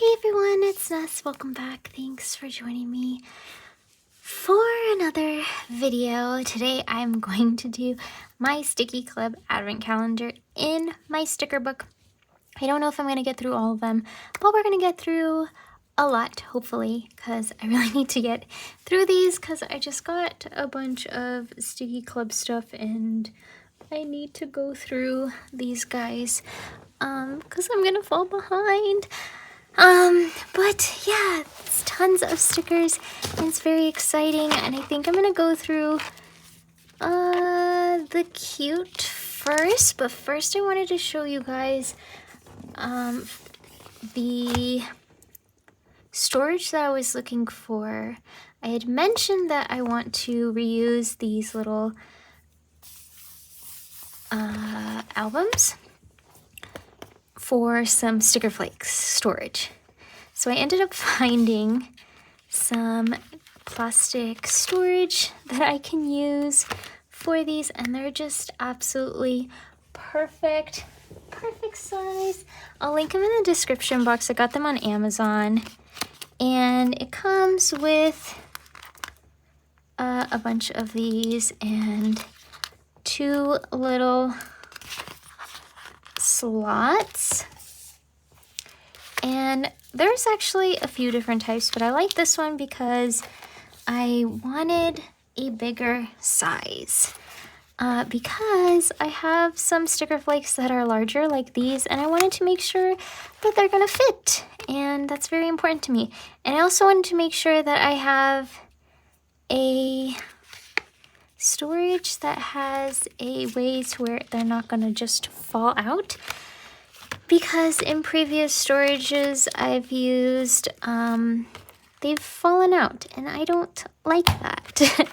Hey everyone, it's Ness. Welcome back. Thanks for joining me for another video. Today I'm going to do my Stickiiclub advent calendar in my sticker book. I don't know if I'm going to get through all of them, but we're going to get through a lot, hopefully, because I really need to get through these because I just got a bunch of Stickiiclub stuff and I need to go through these guys because I'm going to fall behind. But yeah, it's tons of stickers and it's very exciting, and I think I'm gonna go through the cute first, but first I wanted to show you guys the storage that I was looking for. I had mentioned that I want to reuse these little albums for some sticker flakes storage. So I ended up finding some plastic storage that I can use for these, and they're just absolutely perfect size. I'll link them in the description box. I got them on Amazon, and it comes with a bunch of these and two little slots, and there's actually a few different types, but I like this one because I wanted a bigger size because I have some sticker flakes that are larger like these, and I wanted to make sure that they're gonna fit, and that's very important to me. And I also wanted to make sure that I have a storage that has a way to where they're not gonna just fall out, because in previous storages I've used, they've fallen out and I don't like that.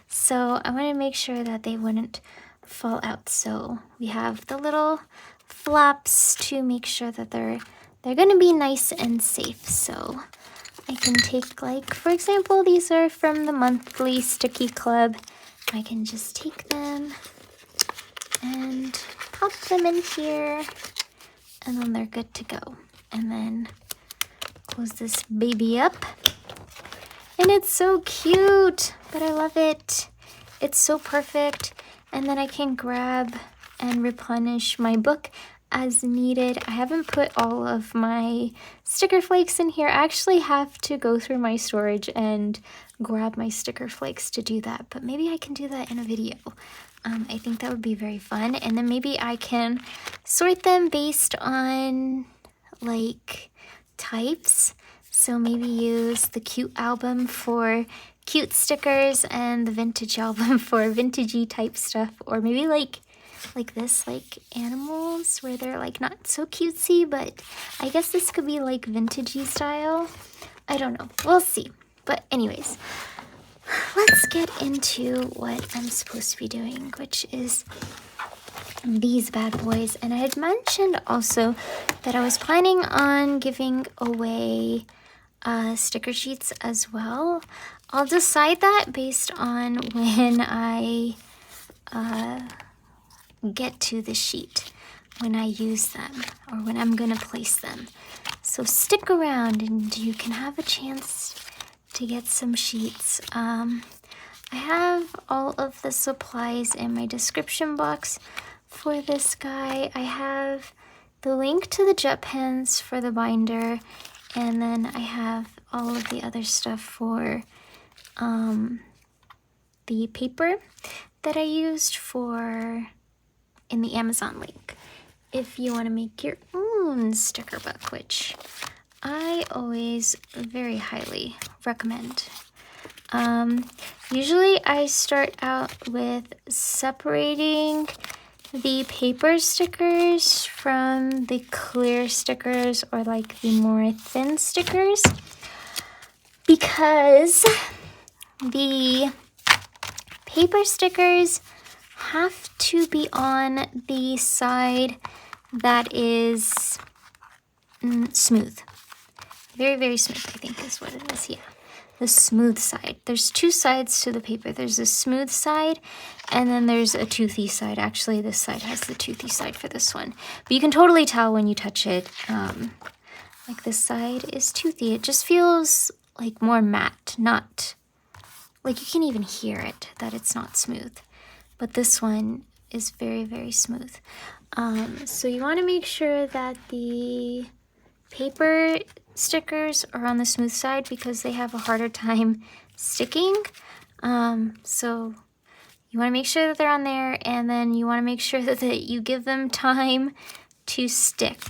So I wanted to make sure that they wouldn't fall out. So we have the little flaps to make sure that they're gonna be nice and safe. So I can take, like, for example, these are from the monthly Stickiiclub. I can just take them and pop them in here, and then they're good to go. And then close this baby up. And it's so cute, but I love it. It's so perfect. And then I can grab and replenish my book as needed. I haven't put all of my sticker flakes in here. I actually have to go through my storage and grab my sticker flakes to do that, but maybe I can do that in a video. I think that would be very fun, and then maybe I can sort them based on, like, types. So maybe use the cute album for cute stickers and the vintage album for vintagey type stuff, or maybe like this, like animals where they're like not so cutesy, but I guess this could be like vintagey style. I don't know, we'll see. But anyways, let's get into what I'm supposed to be doing, which is these bad boys. And I had mentioned also that I was planning on giving away sticker sheets as well. I'll decide that based on when I get to the sheet, when I use them, or when I'm gonna place them. So stick around and you can have a chance to get some sheets. I have all of the supplies in my description box for this guy. I have the link to the jet pens for the binder, and then I have all of the other stuff for the paper that I used for in the Amazon link if you want to make your own sticker book, which I always very highly recommend. Usually I start out with separating the paper stickers from the clear stickers, or like the more thin stickers, because the paper stickers have to be on the side that is smooth. Very, very smooth, I think is what it is, yeah. The smooth side. There's two sides to the paper. There's a smooth side, and then there's a toothy side. Actually, this side has the toothy side for this one. But you can totally tell when you touch it like this side is toothy. It just feels like more matte, not like you can even hear it that it's not smooth. But this one is very, very smooth. So you want to make sure that the paper stickers are on the smooth side because they have a harder time sticking. So you want to make sure that they're on there, and then you want to make sure that you give them time to stick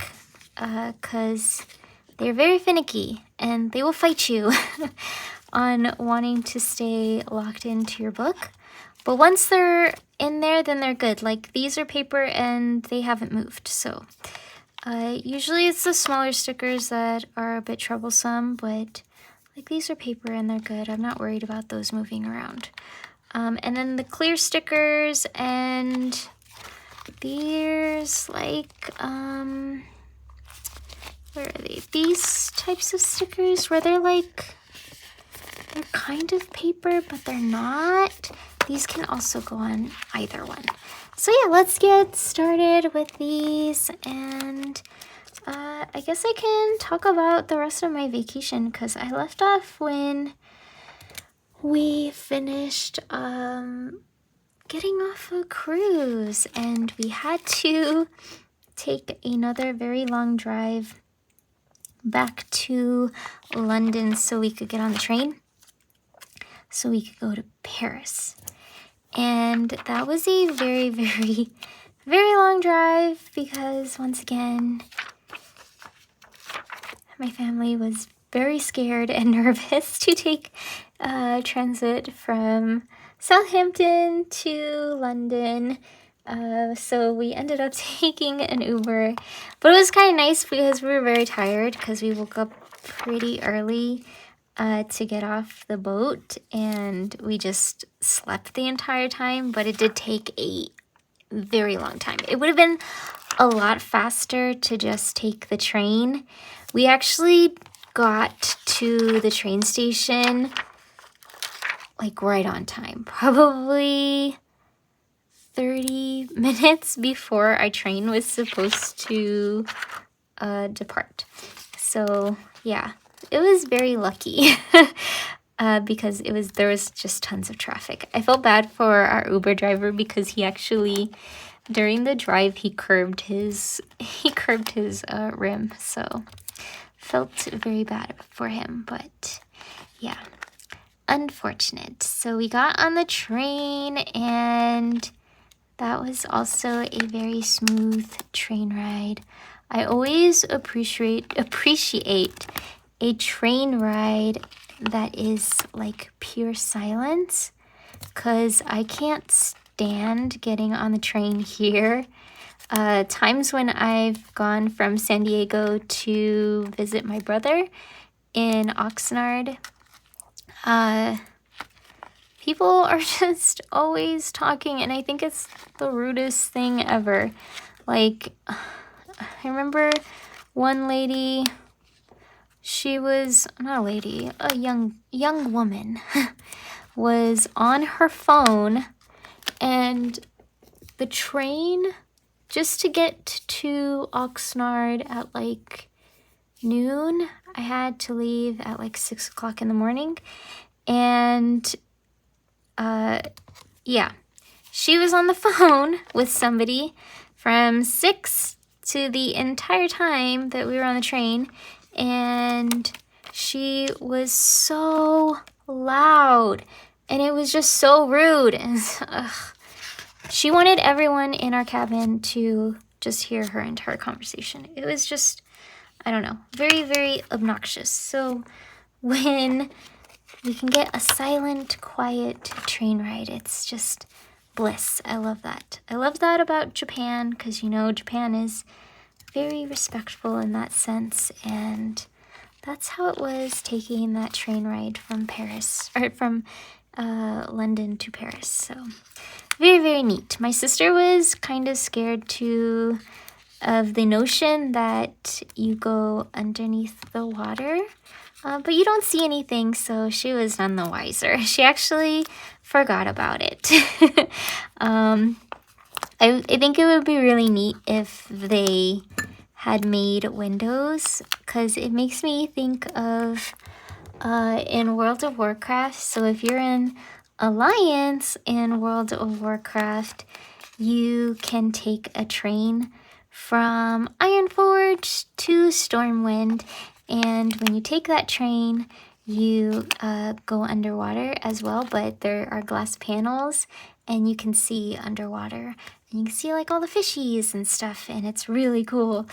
because they're very finicky and they will fight you on wanting to stay locked into your book. But once they're in there, then they're good. Like these are paper and they haven't moved. So usually it's the smaller stickers that are a bit troublesome, but like these are paper and they're good. I'm not worried about those moving around. And then the clear stickers, and there's like, where are they? These types of stickers where they're like, they're kind of paper, but they're not. These can also go on either one. So yeah, let's get started with these, and I guess I can talk about the rest of my vacation because I left off when we finished getting off a cruise, and we had to take another very long drive back to London so we could get on the train, so we could go to Paris. And that was a very, very, very long drive because, once again, my family was very scared and nervous to take transit from Southampton to London. So we ended up taking an Uber. But it was kind of nice because we were very tired because we woke up pretty early to get off the boat, and we just slept the entire time, but it did take a very long time. It would have been a lot faster to just take the train. We actually got to the train station like right on time, probably 30 minutes before our train was supposed to depart. So yeah, it was very lucky because there was just tons of traffic. I felt bad for our Uber driver because he actually, during the drive, he curved his rim. So felt very bad for him, but yeah, unfortunate. So we got on the train, and that was also a very smooth train ride. I always appreciate a train ride that is like pure silence, because I can't stand getting on the train here. Times when I've gone from San Diego to visit my brother in Oxnard, people are just always talking, and I think it's the rudest thing ever. Like, I remember one lady, she was not a lady, a young woman was on her phone, and the train, just to get to Oxnard at like noon, I had to leave at like 6 o'clock in the morning. And yeah, she was on the phone with somebody from 6 to the entire time that we were on the train, and she was so loud, and it was just so rude. And she wanted everyone in our cabin to just hear her entire conversation. It was just, I don't know, very, very obnoxious. So when we can get a silent, quiet train ride, it's just bliss. I love that. I love that about Japan because, you know, Japan is very respectful in that sense, and that's how it was taking that train ride from Paris, or from London to Paris. So very, very neat. My sister was kind of scared too of the notion that you go underneath the water, but you don't see anything, so she was none the wiser. She actually forgot about it. I think it would be really neat if they had made windows, because it makes me think of in World of Warcraft. So if you're in Alliance in World of Warcraft, you can take a train from Ironforge to Stormwind, and when you take that train, you go underwater as well, but there are glass panels and you can see underwater, and you can see like all the fishies and stuff, and it's really cool.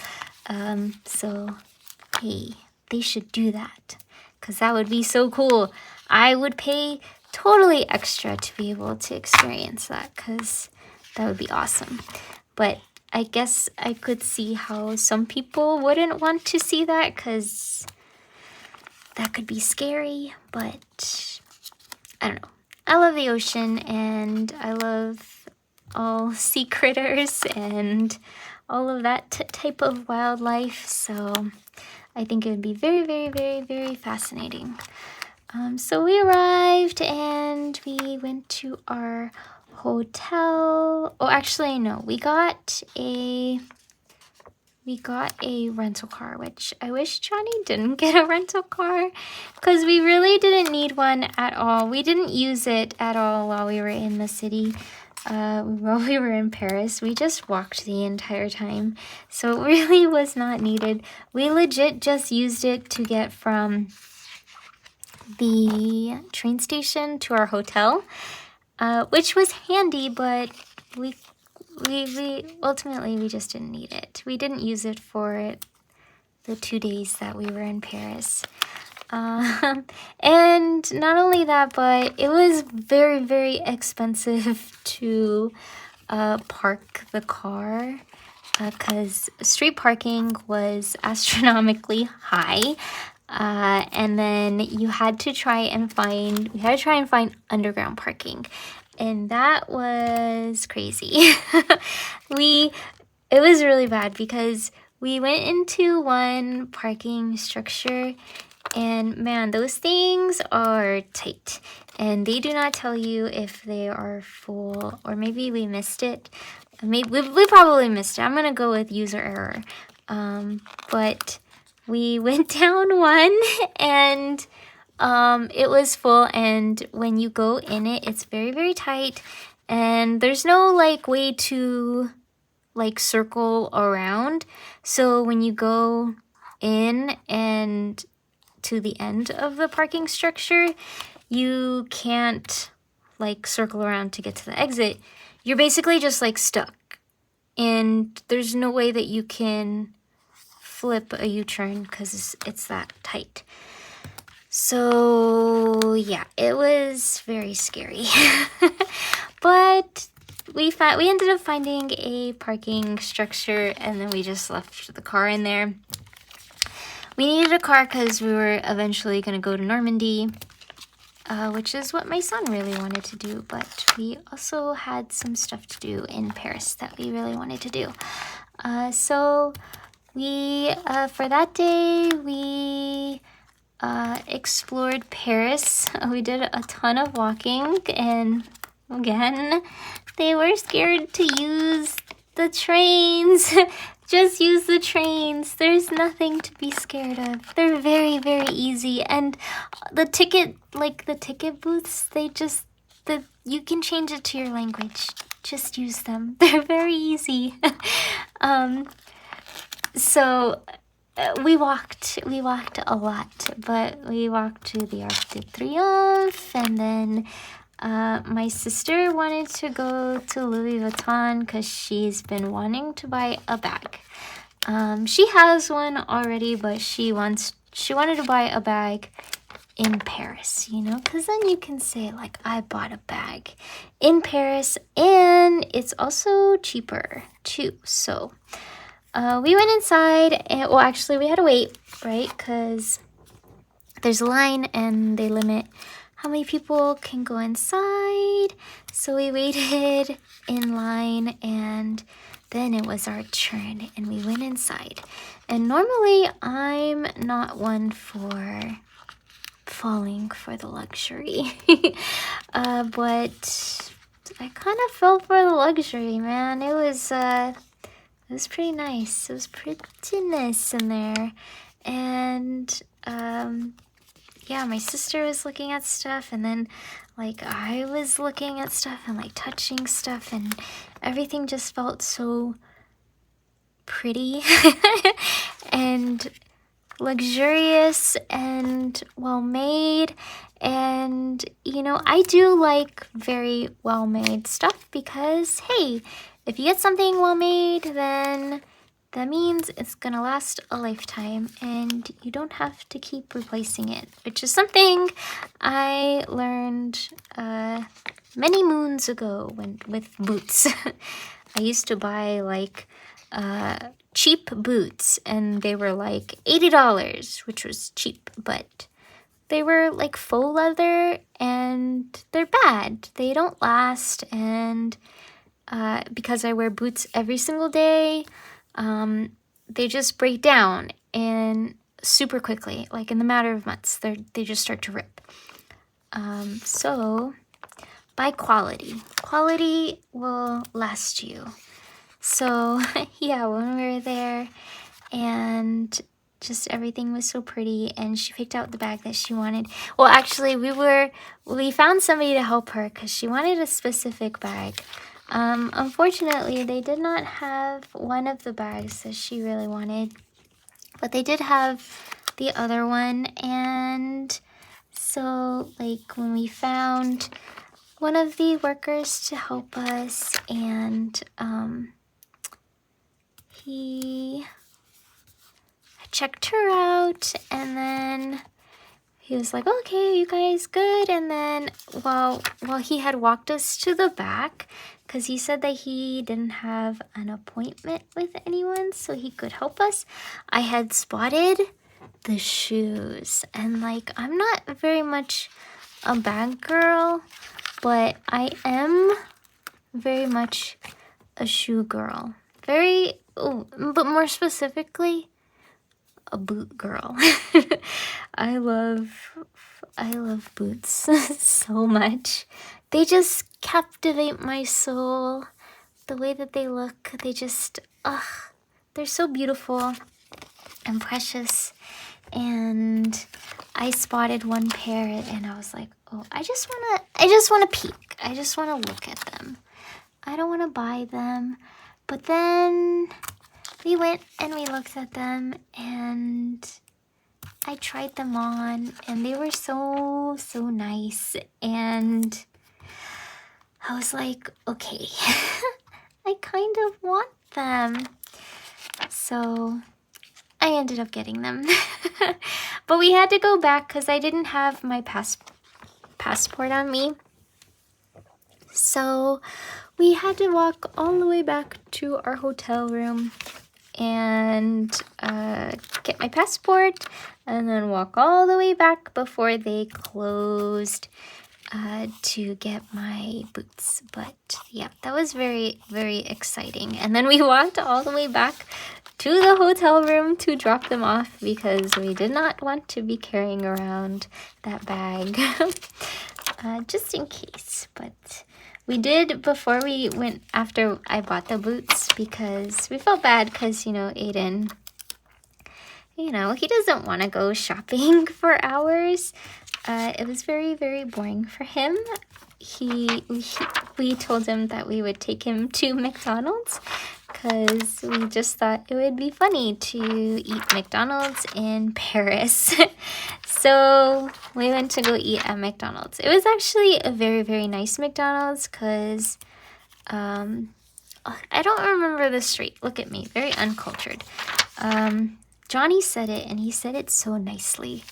So hey, they should do that, because that would be so cool. I would pay totally extra to be able to experience that, because that would be awesome. But I guess I could see how some people wouldn't want to see that, because that could be scary. But I don't know. I love the ocean, and I love all sea critters and all of that type of wildlife. So I think it would be very, very, very, very fascinating. So we arrived and we went to our hotel. Oh, actually, no, we got a rental car, which I wish Johnny didn't get a rental car, because we really didn't need one at all. We didn't use it at all while we were in the city. While we were in Paris, we just walked the entire time, so it really was not needed. We legit just used it to get from the train station to our hotel, which was handy, but we ultimately we just didn't need it. We didn't use it for the 2 days that we were in Paris. And not only that, but it was very, very expensive to park the car, because street parking was astronomically high. And then we had to try and find underground parking, and that was crazy. It was really bad, because we went into one parking structure, and man, those things are tight, and they do not tell you if they are full, or maybe we missed it. Maybe we probably missed it. I'm gonna go with user error. But we went down one, and it was full, and when you go in it, it's very, very tight, and there's no like way to like circle around. So when you go in and to the end of the parking structure, you can't like circle around to get to the exit. You're basically just like stuck, and there's no way that you can flip a U-turn because it's that tight. So yeah, it was very scary. But we ended up finding a parking structure, and then we just left the car in there. We needed a car because we were eventually going to go to Normandy, which is what my son really wanted to do, but we also had some stuff to do in Paris that we really wanted to do. So we, for that day, we explored Paris. We did a ton of walking, and again, they were scared to use the trains. Just use the trains. There's nothing to be scared of. They're very, very easy. And the ticket booths, you can change it to your language. Just use them. They're very easy. So we walked a lot, but we walked to the Arc de Triomphe, and then my sister wanted to go to Louis Vuitton because she's been wanting to buy a bag. She has one already, but she wanted to buy a bag in Paris, because then you can say like, I bought a bag in Paris, and it's also cheaper too. So we went inside, and well, actually we had to wait, right? Because there's a line and they limit how many people can go inside. So we waited in line, and then it was our turn, and we went inside. And normally I'm not one for falling for the luxury, but I kind of fell for the luxury, man. It was it was pretty nice. It was pretty nice in there. And yeah, my sister was looking at stuff, and then like I was looking at stuff and like touching stuff, and everything just felt so pretty and luxurious and well made. And you know, I do like very well made stuff because hey, if you get something well made, then that means it's gonna last a lifetime and you don't have to keep replacing it, which is something I learned many moons ago with boots. I used to buy like cheap boots, and they were like $80, which was cheap, but they were like faux leather and they're bad. They don't last, and because I wear boots every single day, they just break down and super quickly, like in the matter of months. They just start to rip. So buy quality. Quality will last you. So yeah, when we were there, and just everything was so pretty, and she picked out the bag that she wanted. Well, actually, we found somebody to help her because she wanted a specific bag. Unfortunately, they did not have one of the bags that she really wanted, but they did have the other one. And so like when we found one of the workers to help us, and he checked her out, and then he was like, okay, you guys good? And then while he had walked us to the back, because he said that he didn't have an appointment with anyone so he could help us, I had spotted the shoes. And like, I'm not very much a bag girl, but I am very much a shoe girl. But more specifically, a boot girl. I love boots so much. They just captivate my soul. The way that they look, they just, they're so beautiful and precious. And I spotted one pair, and I was like, oh, I just wanna peek. I just wanna look at them. I don't wanna buy them. But then we went and we looked at them, and I tried them on, and they were so nice. And I was like, okay, I kind of want them. So I ended up getting them. But we had to go back because I didn't have my passport on me. So we had to walk all the way back to our hotel room and get my passport, and then walk all the way back before they closed to get my boots. But yeah, that was very, very exciting. And then we walked all the way back to the hotel room to drop them off because we did not want to be carrying around that bag just in case. But we did before we went, after I bought the boots, because we felt bad because, you know, Aiden, you know, he doesn't want to go shopping for hours. It was very, very boring for him. We told him that we would take him to McDonald's because we just thought it would be funny to eat McDonald's in Paris. So we went to go eat at McDonald's. It was actually a very, very nice McDonald's because I don't remember the street. Look at me, very uncultured. Johnny said it, and he said it so nicely.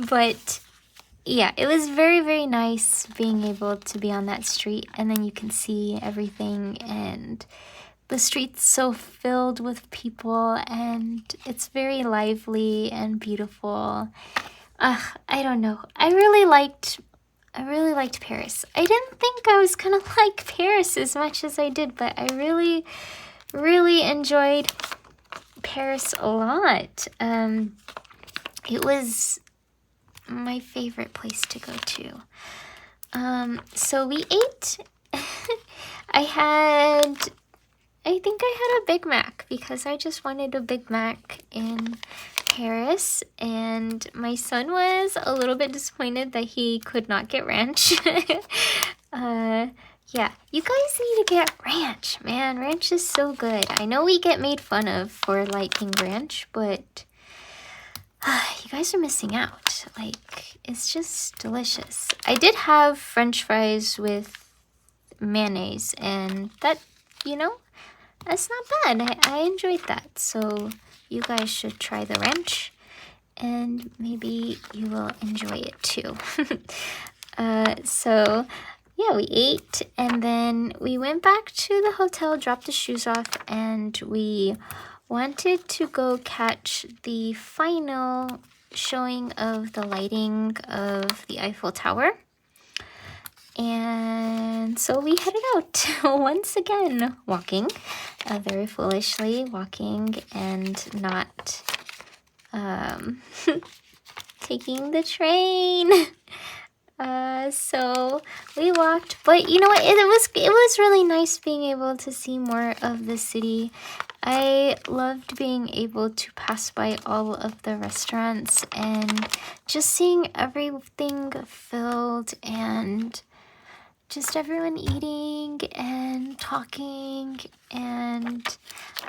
But yeah, it was very, very nice being able to be on that street, and then you can see everything, and the street's so filled with people, and it's very lively and beautiful. I don't know. I really liked Paris. I didn't think I was gonna like Paris as much as I did, but I really, really enjoyed Paris a lot. It was my favorite place to go to. So we ate. I had I think I had a Big Mac because I just wanted a Big Mac in Paris, and my son was a little bit disappointed that he could not get ranch. Yeah, you guys need to get ranch, man. Ranch is so good. I know we get made fun of for liking ranch, but you guys are missing out. Like, it's just delicious. I did have French fries with mayonnaise, and that, you know, that's not bad. I enjoyed that. So you guys should try the ranch, and maybe you will enjoy it too. So yeah, we ate, and then we went back to the hotel, dropped the shoes off, and we wanted to go catch the final showing of the lighting of the Eiffel Tower. And so we headed out once again, walking, very foolishly walking, and not taking the train. So we walked, but you know what? It was really nice being able to see more of the city. I loved being able to pass by all of the restaurants and just seeing everything filled and just everyone eating and talking, and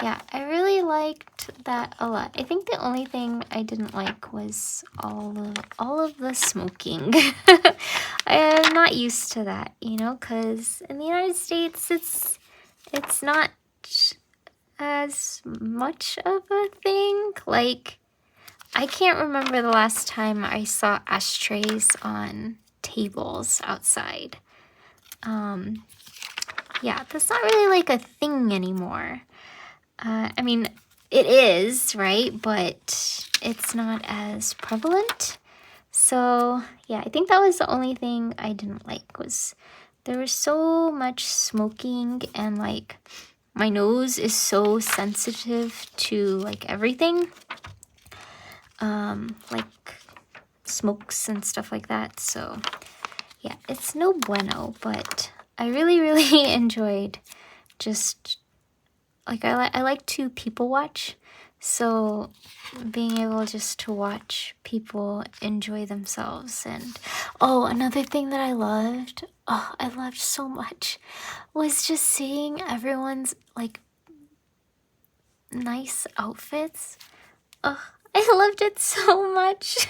yeah, I really liked that a lot. I think the only thing I didn't like was all of the smoking. I am not used to that, you know, because in the United States it's not as much of a thing. Like, I can't remember the last time I saw ashtrays on tables outside. Yeah, that's not really like a thing anymore. I mean, it is, right? But it's not as prevalent. So yeah, I think that was the only thing I didn't like, was there was so much smoking, and like my nose is so sensitive to like everything. Like smokes and stuff like that. So yeah, it's no bueno, but I really, really enjoyed just, like, I like to people watch, so being able just to watch people enjoy themselves. And oh, another thing that I loved so much, was just seeing everyone's, like, nice outfits. Oh, I loved it so much.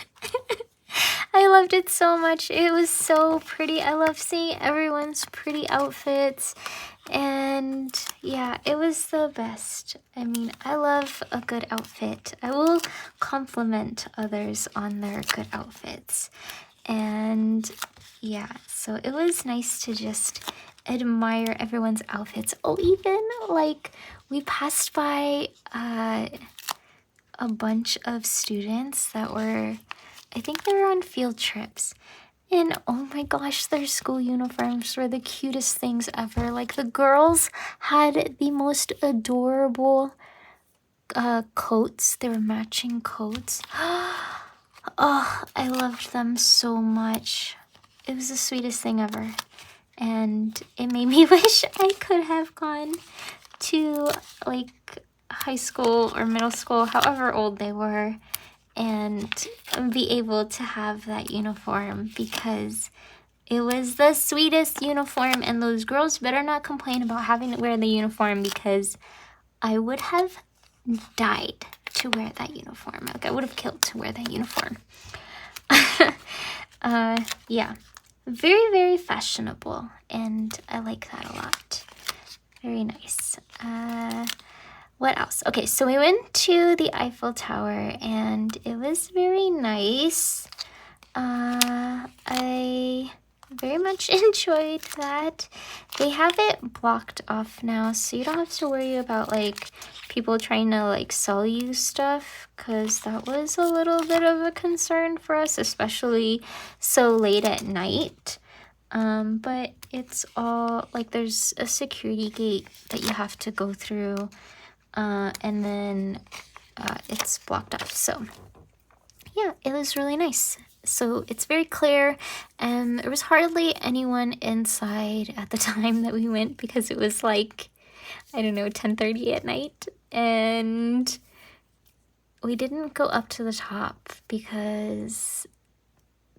I loved it so much. It was so pretty. I love seeing everyone's pretty outfits. And yeah, it was the best. I mean, I love a good outfit. I will compliment others on their good outfits. And yeah, so it was nice to just admire everyone's outfits. Oh, even like we passed by a bunch of students that were, I think they were on field trips. And oh my gosh, their school uniforms were the cutest things ever. Like, the girls had the most adorable coats. They were matching coats. Oh, I loved them so much. It was the sweetest thing ever. And it made me wish I could have gone to like high school or middle school, however old they were, and be able to have that uniform, because it was the sweetest uniform. And those girls better not complain about having to wear the uniform, because I would have died to wear that uniform. Like, I would have killed to wear that uniform. Yeah, very, very fashionable, and I like that a lot. Very nice. What else? Okay, so we went to the Eiffel Tower, and it was very nice. I very much enjoyed that. They have it blocked off now, so you don't have to worry about like people trying to like sell you stuff, because that was a little bit of a concern for us, especially so late at night. But it's all like, there's a security gate that you have to go through, and then it's blocked off. So yeah, it was really nice. So it's very clear, and there was hardly anyone inside at the time that we went, because it was like I don't know, 10:30 at night, and we didn't go up to the top because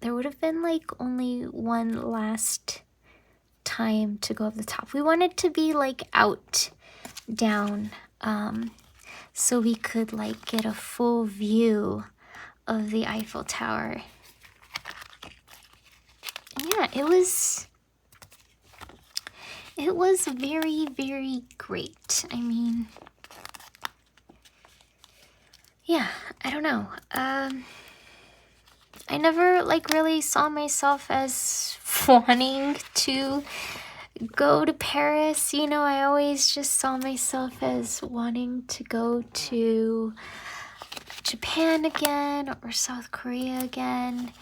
there would have been like only one last time to go up the top. We wanted to be like out down, so we could like get a full view of the Eiffel Tower. And yeah, it was very, very great. I mean, yeah, I don't know. I never like really saw myself as wanting to go to Paris. You know, I always just saw myself as wanting to go to Japan again or South Korea again.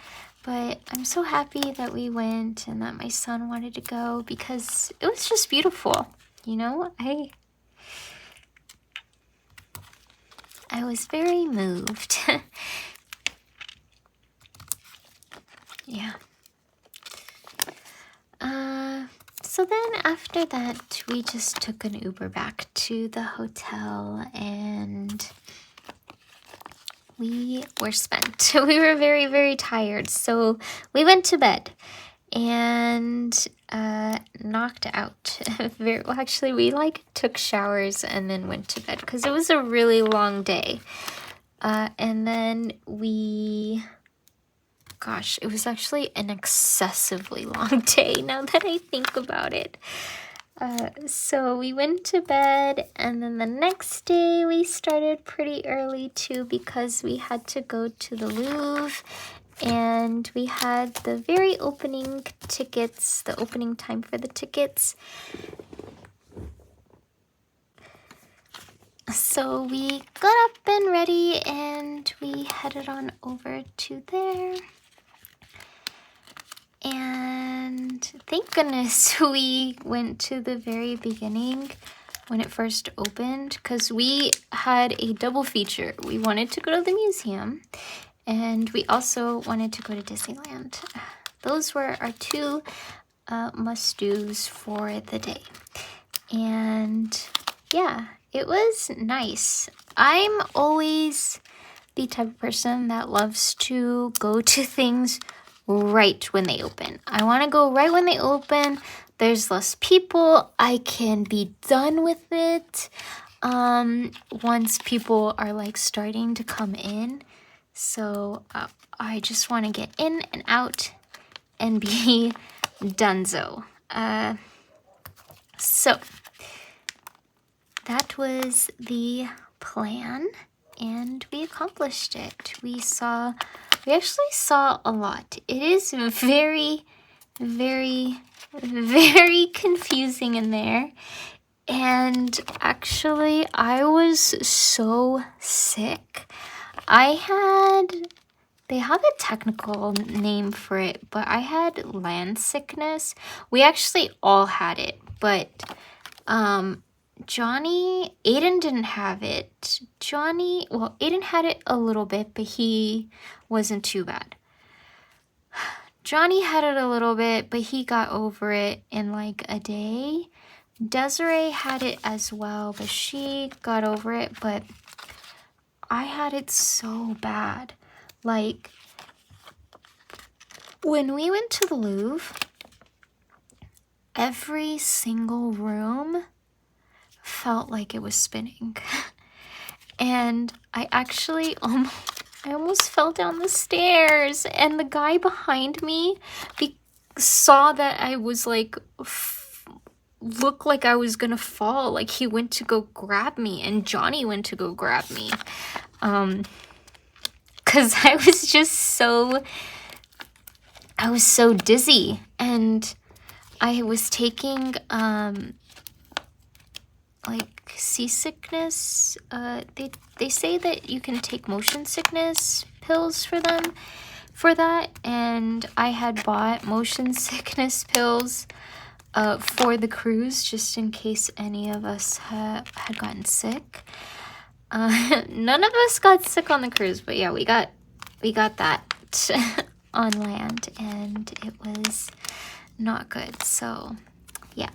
But I'm so happy that we went and that my son wanted to go because it was just beautiful. You know, I was very moved. Yeah. So then after that, we just took an Uber back to the hotel and we were spent. We were very, very tired. So we went to bed and knocked out. Well, actually, we like took showers and then went to bed because it was a really long day. And then gosh, it was actually an excessively long day now that I think about it. So we went to bed, and then the next day we started pretty early too because we had to go to the Louvre, and we had the very opening tickets, the opening time for the tickets. So we got up and ready, and we headed on over to there. And thank goodness we went to the very beginning when it first opened because we had a double feature. We wanted to go to the museum and we also wanted to go to Disneyland. Those were our two must-dos for the day. And yeah, it was nice. I'm always the type of person that loves to go to things right when they open. I want to go right when they open. There's less people. I can be done with it once people are like starting to come in. So I just want to get in and out and be donezo. So that was the plan and we accomplished it. We actually saw a lot. It is very, very, very confusing in there. And actually, I was so sick. They have a technical name for it, but I had land sickness. We actually all had it, but Aiden didn't have it. Aiden had it a little bit, but he wasn't too bad. Johnny had it a little bit, but he got over it in like a day. Desiree had it as well, but she got over it, but I had it so bad. Like, when we went to the Louvre, every single room felt like it was spinning. And I actually almost fell down the stairs, and the guy behind me saw that I was like looked like I was gonna fall. Like, he went to go grab me, and Johnny went to go grab me, because I was so dizzy, and I was taking like seasickness. They say that you can take motion sickness pills for that, and I had bought motion sickness pills for the cruise just in case any of us had gotten sick. None of us got sick on the cruise, but yeah, we got that on land, and it was not good. So yeah,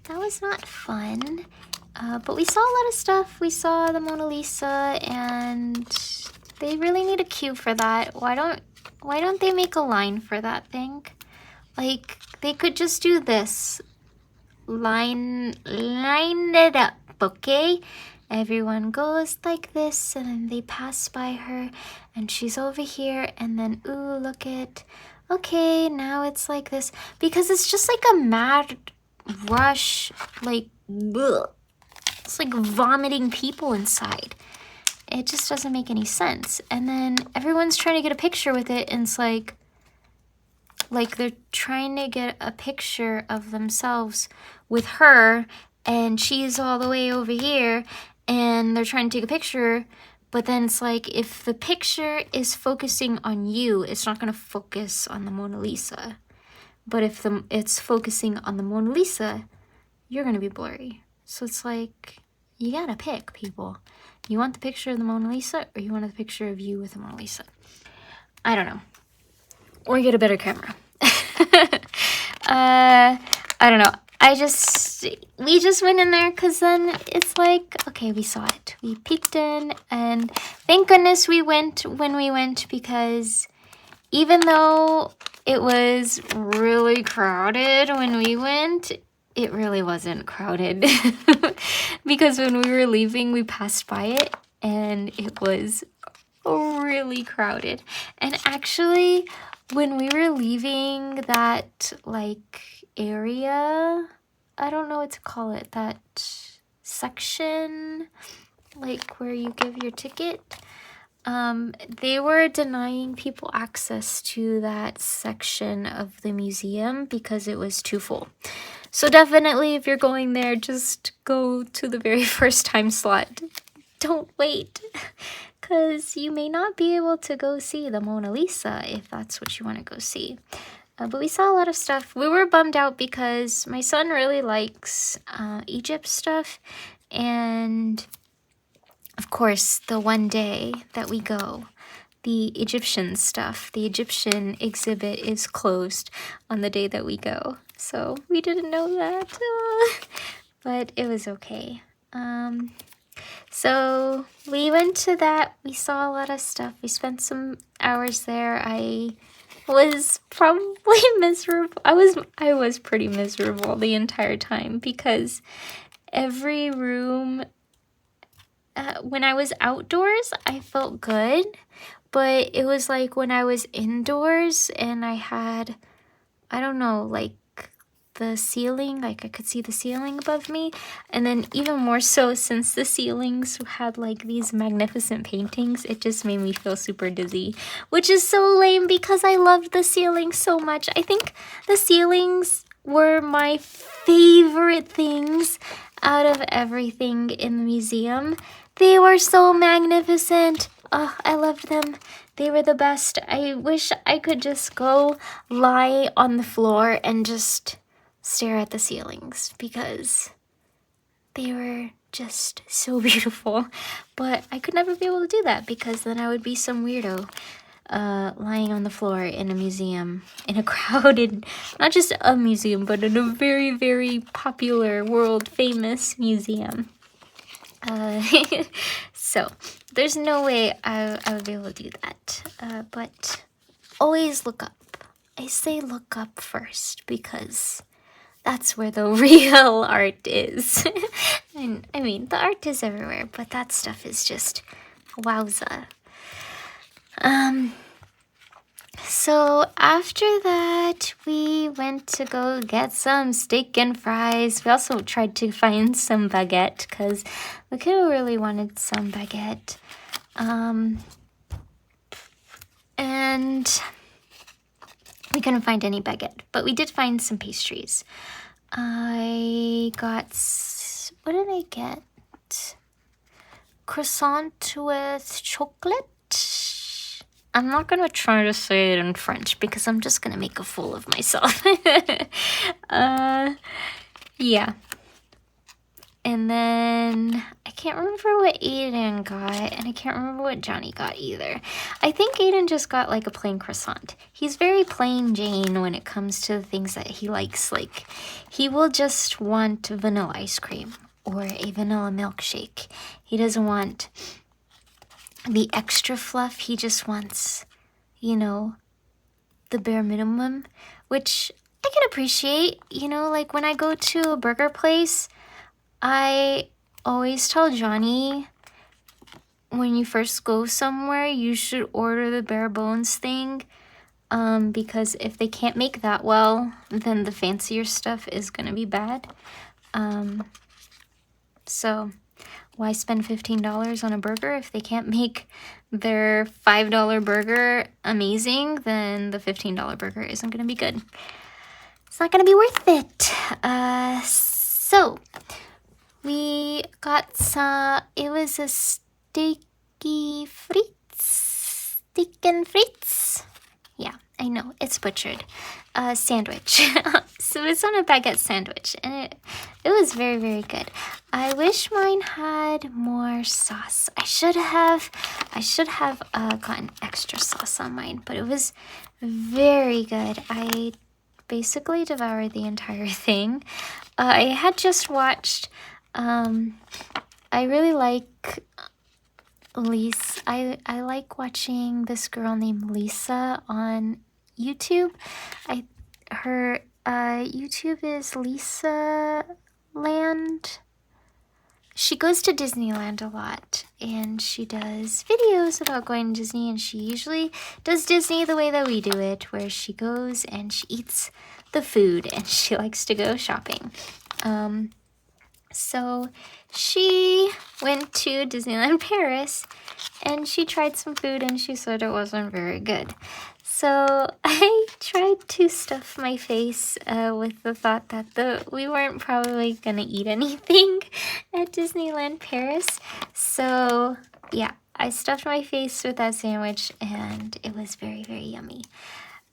that was not fun. But we saw a lot of stuff. We saw the Mona Lisa, and they really need a queue for that. Why don't they make a line for that thing? Like, they could just do this. Line it up, okay? Everyone goes like this, and then they pass by her, and she's over here, and then, ooh, look it. Okay, now it's like this. Because it's just like a mad rush, like, ugh. It's like vomiting people inside. It just doesn't make any sense. And then everyone's trying to get a picture with it, and it's like they're trying to get a picture of themselves with her, and she's all the way over here, and they're trying to take a picture, but then it's like, if the picture is focusing on you, it's not going to focus on the Mona Lisa. But if it's focusing on the Mona Lisa, you're going to be blurry. So it's like, you gotta pick, people. You want the picture of the Mona Lisa, or you want a picture of you with the Mona Lisa? I don't know. Or get a better camera. I don't know. We just went in there because then it's like, okay, we saw it. We peeked in, and thank goodness we went when we went, because even though it was really crowded when we went, it really wasn't crowded. Because when we were leaving, we passed by it, and it was really crowded. And actually, when we were leaving that, like, area, I don't know what to call it, that section, like, where you give your ticket, they were denying people access to that section of the museum because it was too full. So definitely, if you're going there, just go to the very first time slot. Don't wait, because you may not be able to go see the Mona Lisa if that's what you want to go see. But we saw a lot of stuff. We were bummed out because my son really likes Egypt stuff, and of course, the one day that we go, the Egyptian stuff, the Egyptian exhibit is closed on the day that we go. So we didn't know that, but it was okay. So we went to that. We saw a lot of stuff. We spent some hours there. I was probably miserable. I was pretty miserable the entire time, because every room, when I was outdoors, I felt good, but it was like when I was indoors and I had, I don't know, like the ceiling, like I could see the ceiling above me, and then even more so since the ceilings had like these magnificent paintings, it just made me feel super dizzy, which is so lame because I loved the ceilings so much. I think the ceilings were my favorite things out of everything in the museum. They were so magnificent. Oh, I loved them. They were the best. I wish I could just go lie on the floor and just stare at the ceilings because they were just so beautiful. But I could never be able to do that because then I would be some weirdo lying on the floor in a museum, in a crowded, not just a museum, but in a very, very popular, world famous museum. So there's no way I would be able to do that. But always look up. I say look up first because that's where the real art is. And I mean, the art is everywhere, but that stuff is just wowza. So after that, we went to go get some steak and fries. We also tried to find some baguette because the kiddo really wanted some baguette. And we couldn't find any baguette, but we did find some pastries. I got, what did I get? Croissant with chocolate. I'm not going to try to say it in French because I'm just going to make a fool of myself. Yeah. And then I can't remember what Aiden got, and I can't remember what Johnny got either. I think Aiden just got like a plain croissant. He's very plain Jane when it comes to the things that he likes. Like, he will just want vanilla ice cream or a vanilla milkshake. He doesn't want the extra fluff. He just wants, you know, the bare minimum, which I can appreciate. You know, like when I go to a burger place, I always tell Johnny, when you first go somewhere, you should order the bare bones thing, because if they can't make that well, then the fancier stuff is gonna be bad. So why spend $15 on a burger if they can't make their $5 burger amazing? Then the $15 burger isn't gonna be good. It's not gonna be worth it. So we got some, it was a sticky frites, sticken frites. Yeah, I know, it's butchered. Sandwich. So it's on a baguette sandwich, and it was very, very good. I wish mine had more sauce. I should have gotten extra sauce on mine, but it was very good. I basically devoured the entire thing. I had just watched, I really like Lisa. I like watching this girl named Lisa on YouTube. Her YouTube is Lisa Land. She goes to Disneyland a lot, and she does videos about going to Disney, and she usually does Disney the way that we do it, where she goes and she eats the food, and she likes to go shopping. So she went to Disneyland Paris, and she tried some food, and she said it wasn't very good. So I tried to stuff my face with the thought that we weren't probably gonna eat anything at Disneyland Paris. So yeah, I stuffed my face with that sandwich, and it was very, very yummy.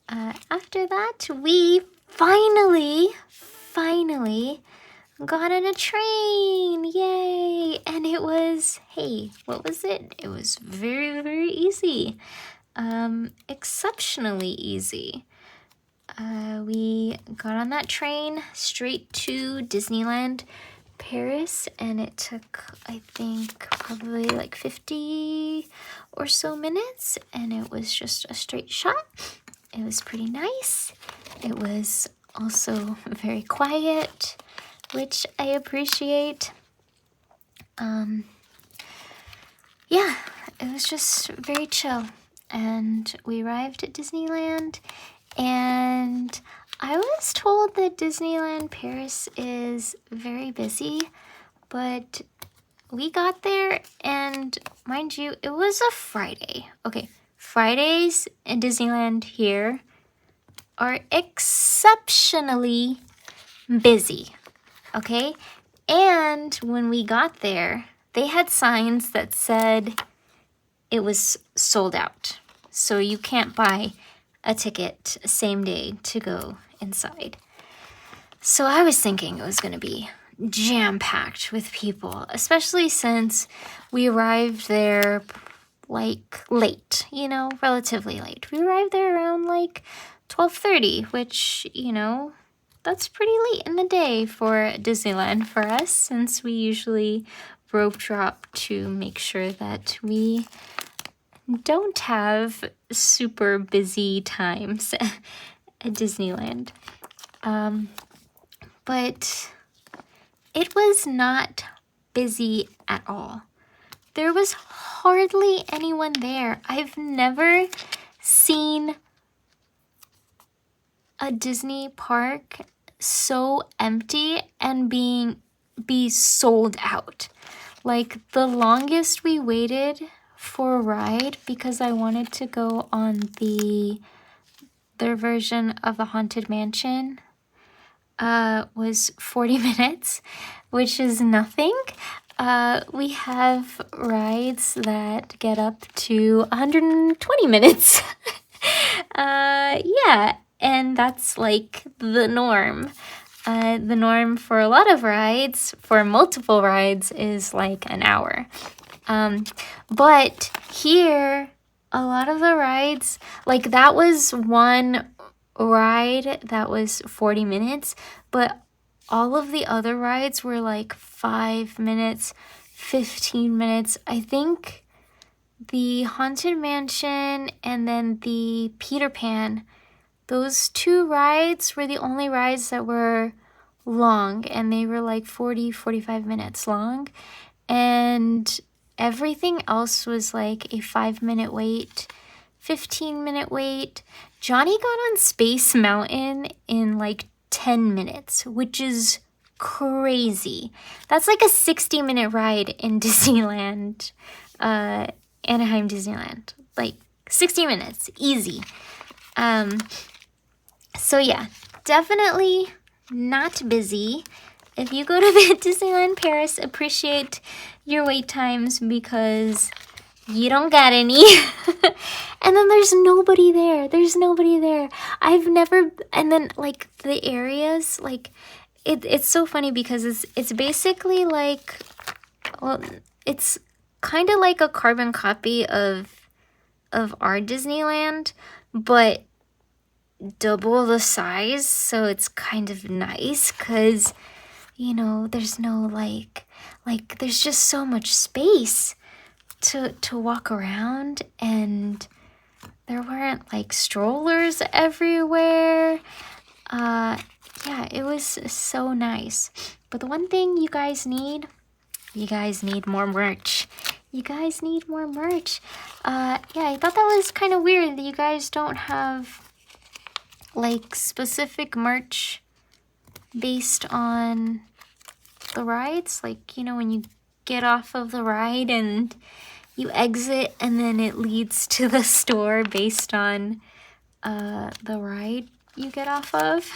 After that, we finally got on a train. Yay! And it was, hey, what was it? It was very, very easy. Exceptionally easy. We got on that train straight to Disneyland Paris, and it took, I think, probably like 50 or so minutes, and it was just a straight shot. It was pretty nice. It was also very quiet, which I appreciate. Yeah, it was just very chill. And we arrived at Disneyland, and I was told that Disneyland Paris is very busy, but we got there, and mind you, it was a Friday. Okay, Fridays in Disneyland here are exceptionally busy, okay? And when we got there, they had signs that said it was sold out. So you can't buy a ticket same day to go inside. So I was thinking it was going to be jam-packed with people, especially since we arrived there like late, you know, relatively late. We arrived there around like 12:30, which, you know, that's pretty late in the day for Disneyland for us, since we usually rope drop to make sure that we don't have super busy times at Disneyland. But it was not busy at all. There was hardly anyone there. I've never seen a Disney park so empty and be sold out. Like, the longest we waited for a ride, because I wanted to go on their version of the Haunted Mansion, was 40 minutes, which is nothing. We have rides that get up to 120 minutes. Yeah, and that's like the norm. The norm for a lot of rides, for multiple rides, is like an hour. But here, a lot of the rides, like that was one ride that was 40 minutes, but all of the other rides were like 5 minutes, 15 minutes. I think the Haunted Mansion and then the Peter Pan, those 2 rides were the only rides that were long, and they were like 40, 45 minutes long. And everything else was like a 5-minute wait, 15-minute wait. Johnny got on Space Mountain in like 10 minutes, which is crazy. That's like a 60-minute ride in Disneyland, Anaheim Disneyland. Like 60 minutes, easy. So yeah, definitely not busy. If you go to Disneyland Paris, appreciate your wait times because you don't got any. And then there's nobody there. There's nobody there. I've never, and then like the areas, like it's so funny because it's basically like, well, it's kind of like a carbon copy of our Disneyland, but double the size. So it's kind of nice because, you know, there's no like there's just so much space to walk around, and there weren't like strollers everywhere. Yeah, it was so nice. But the one thing you guys need more merch. You guys need more merch. Yeah, I thought that was kind of weird that you guys don't have like specific merch based on the rides. Like, you know, when you get off of the ride and you exit and then it leads to the store based on the ride you get off of.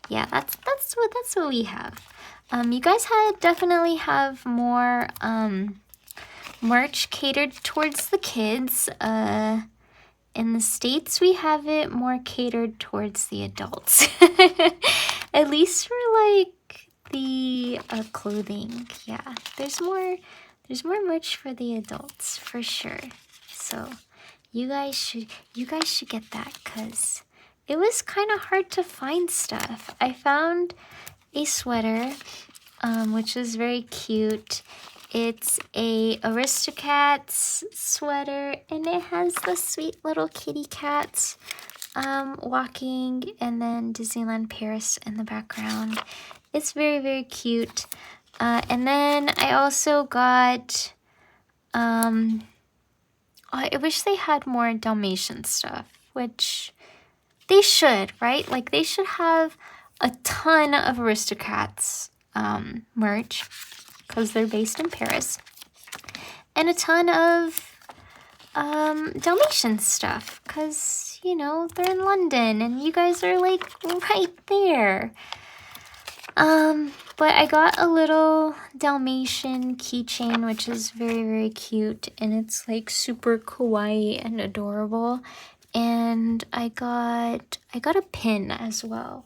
Yeah, that's what we have. You guys definitely have more merch catered towards the kids. In the States, we have it more catered towards the adults. At least for like the clothing. Yeah, there's more merch for the adults for sure. So you guys should get that because it was kind of hard to find stuff. I found a sweater, which is very cute. It's a Aristocats sweater, and it has the sweet little kitty cats walking, and then Disneyland Paris in the background. It's very, very cute. And then I also got, I wish they had more Dalmatian stuff, which they should, right? Like, they should have a ton of Aristocats merch, because they're based in Paris, and a ton of Dalmatian stuff, because, you know, they're in London, and you guys are, like, right there. But I got a little Dalmatian keychain, which is very, very cute, and it's, like, super kawaii and adorable, and I got a pin as well.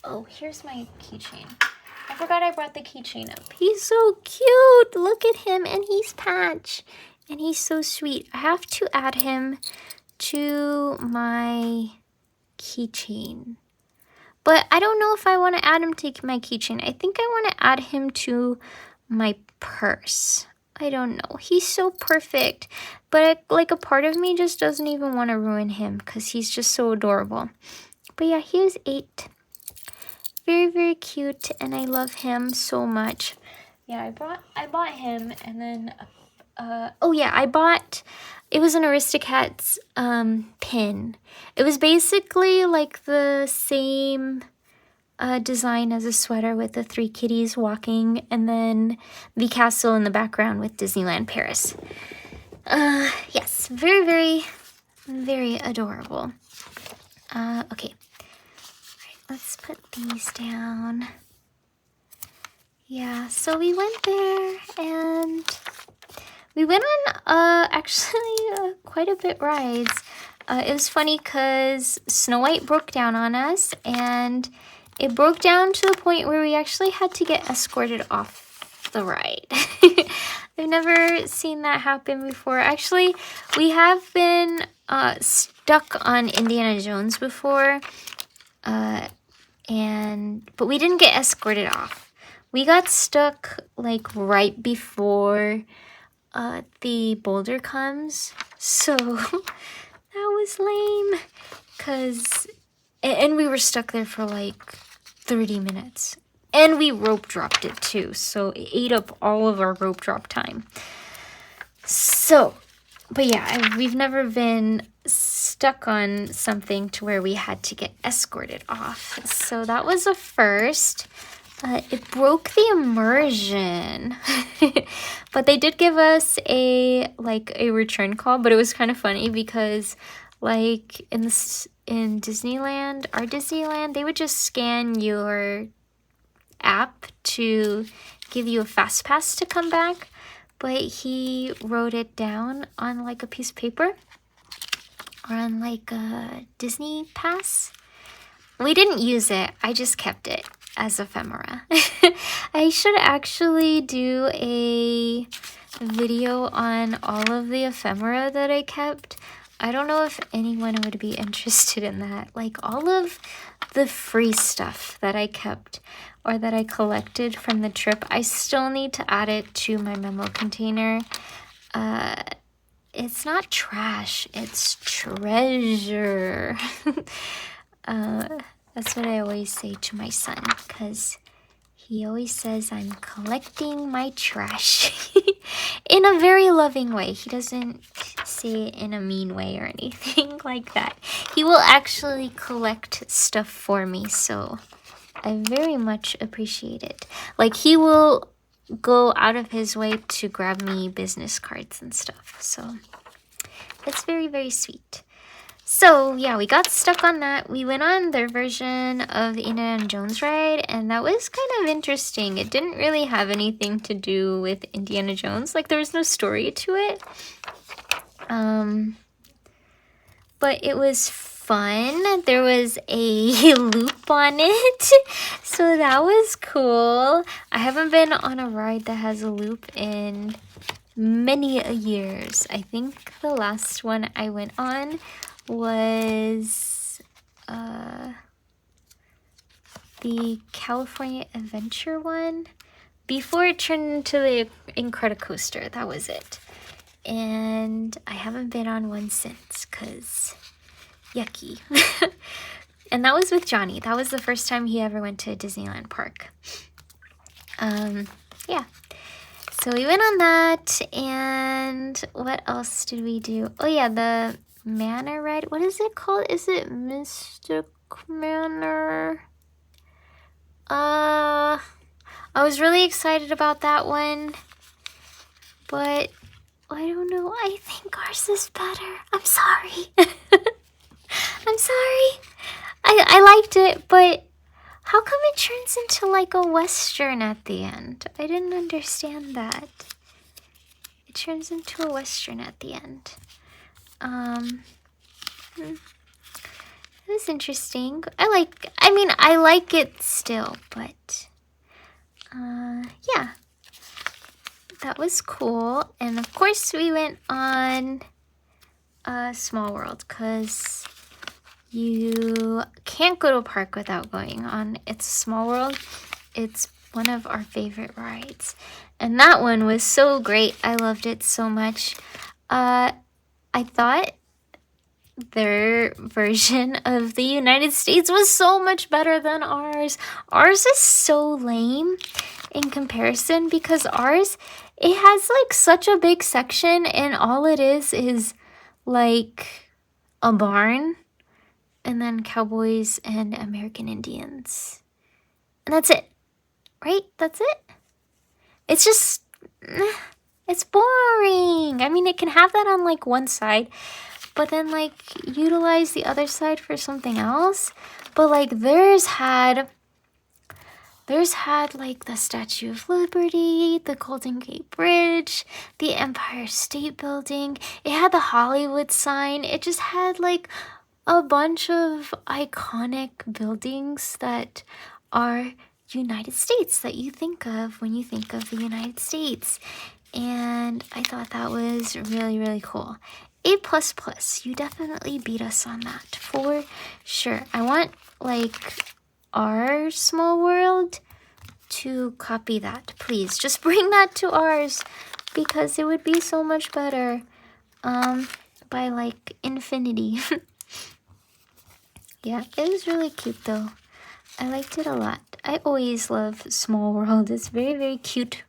Oh, here's my keychain. I forgot I brought the keychain up. He's so cute. Look at him, and he's Patch, and he's so sweet. I have to add him to my keychain, but I don't know if I want to add him to my keychain. I think I want to add him to my purse. I don't know. He's so perfect, but like a part of me just doesn't even want to ruin him because he's just so adorable. But yeah, he was 8. Very, very cute, and I love him so much. Yeah, I bought him, and then oh yeah, it was an Aristocats pin. It was basically like the same design as a sweater with the 3 kitties walking, and then the castle in the background with Disneyland Paris. Yes, very, very, very adorable. Okay. Let's put these down. Yeah, so we went there, and we went on actually quite a bit rides. It was funny because Snow White broke down on us, and it broke down to the point where we actually had to get escorted off the ride. I've never seen that happen before. Actually, we have been stuck on Indiana Jones before, but we didn't get escorted off. We got stuck like right before the boulder comes, so that was lame. And we were stuck there for like 30 minutes, and we rope dropped it too, so it ate up all of our rope drop time. So, but yeah, we've never been stuck on something to where we had to get escorted off. So that was a first. It broke the immersion. But they did give us a return call, but it was kind of funny because like in Disneyland, our Disneyland, they would just scan your app to give you a fast pass to come back. But he wrote it down on like a piece of paper or on like a Disney pass. We didn't use it. I just kept it as ephemera. I should actually do a video on all of the ephemera that I kept. I don't know if anyone would be interested in that. Like all of the free stuff that I kept or that I collected from the trip, I still need to add it to my memo container. It's not trash, it's treasure. That's what I always say to my son, because he always says I'm collecting my trash in a very loving way. He doesn't say it in a mean way or anything like that. He will actually collect stuff for me, so I very much appreciate it. Like, he will go out of his way to grab me business cards and stuff, so it's very, very sweet. So, yeah, we got stuck on that. We went on their version of the Indiana Jones ride, and that was kind of interesting. It didn't really have anything to do with Indiana Jones. Like, there was no story to it. But it was fun. There was a loop on it, so that was cool. I haven't been on a ride that has a loop in many years. I think the last one I went on was the California Adventure one before it turned into the Incredicoaster. That was it. And I haven't been on one since because yucky. And that was with Johnny. That was the first time he ever went to Disneyland Park. Yeah. So we went on that, and what else did we do? Oh yeah, the Manor ride. What is it called? Is it Mystic Manor? I was really excited about that one, but I don't know. I think ours is better. I'm sorry. I'm sorry. I liked it, but how come it turns into like a Western at the end? I didn't understand that. It turns into a Western at the end. It was interesting. I like it still, but yeah. That was cool. And of course we went on Small World, because you can't go to a park without going on It's a Small World. It's one of our favorite rides. And that one was so great. I loved it so much. I thought their version of the United States was so much better than ours. Ours is so lame in comparison, because ours, it has like such a big section, and all it is like a barn and then cowboys and American Indians. And that's it. Right? That's it. It's just, it's boring. I mean, it can have that on like one side, but then like utilize the other side for something else. But like theirs had like the Statue of Liberty, the Golden Gate Bridge, the Empire State Building. It had the Hollywood sign. It just had like a bunch of iconic buildings that are United States that you think of when you think of the United States. and I thought that was really, really cool. A++, you definitely beat us on that, for sure. I want, like, our small world to copy that. Please, just bring that to ours, because it would be so much better, by, like, infinity. Yeah, it was really cute, though. I liked it a lot. I always love Small World. It's very, very cute.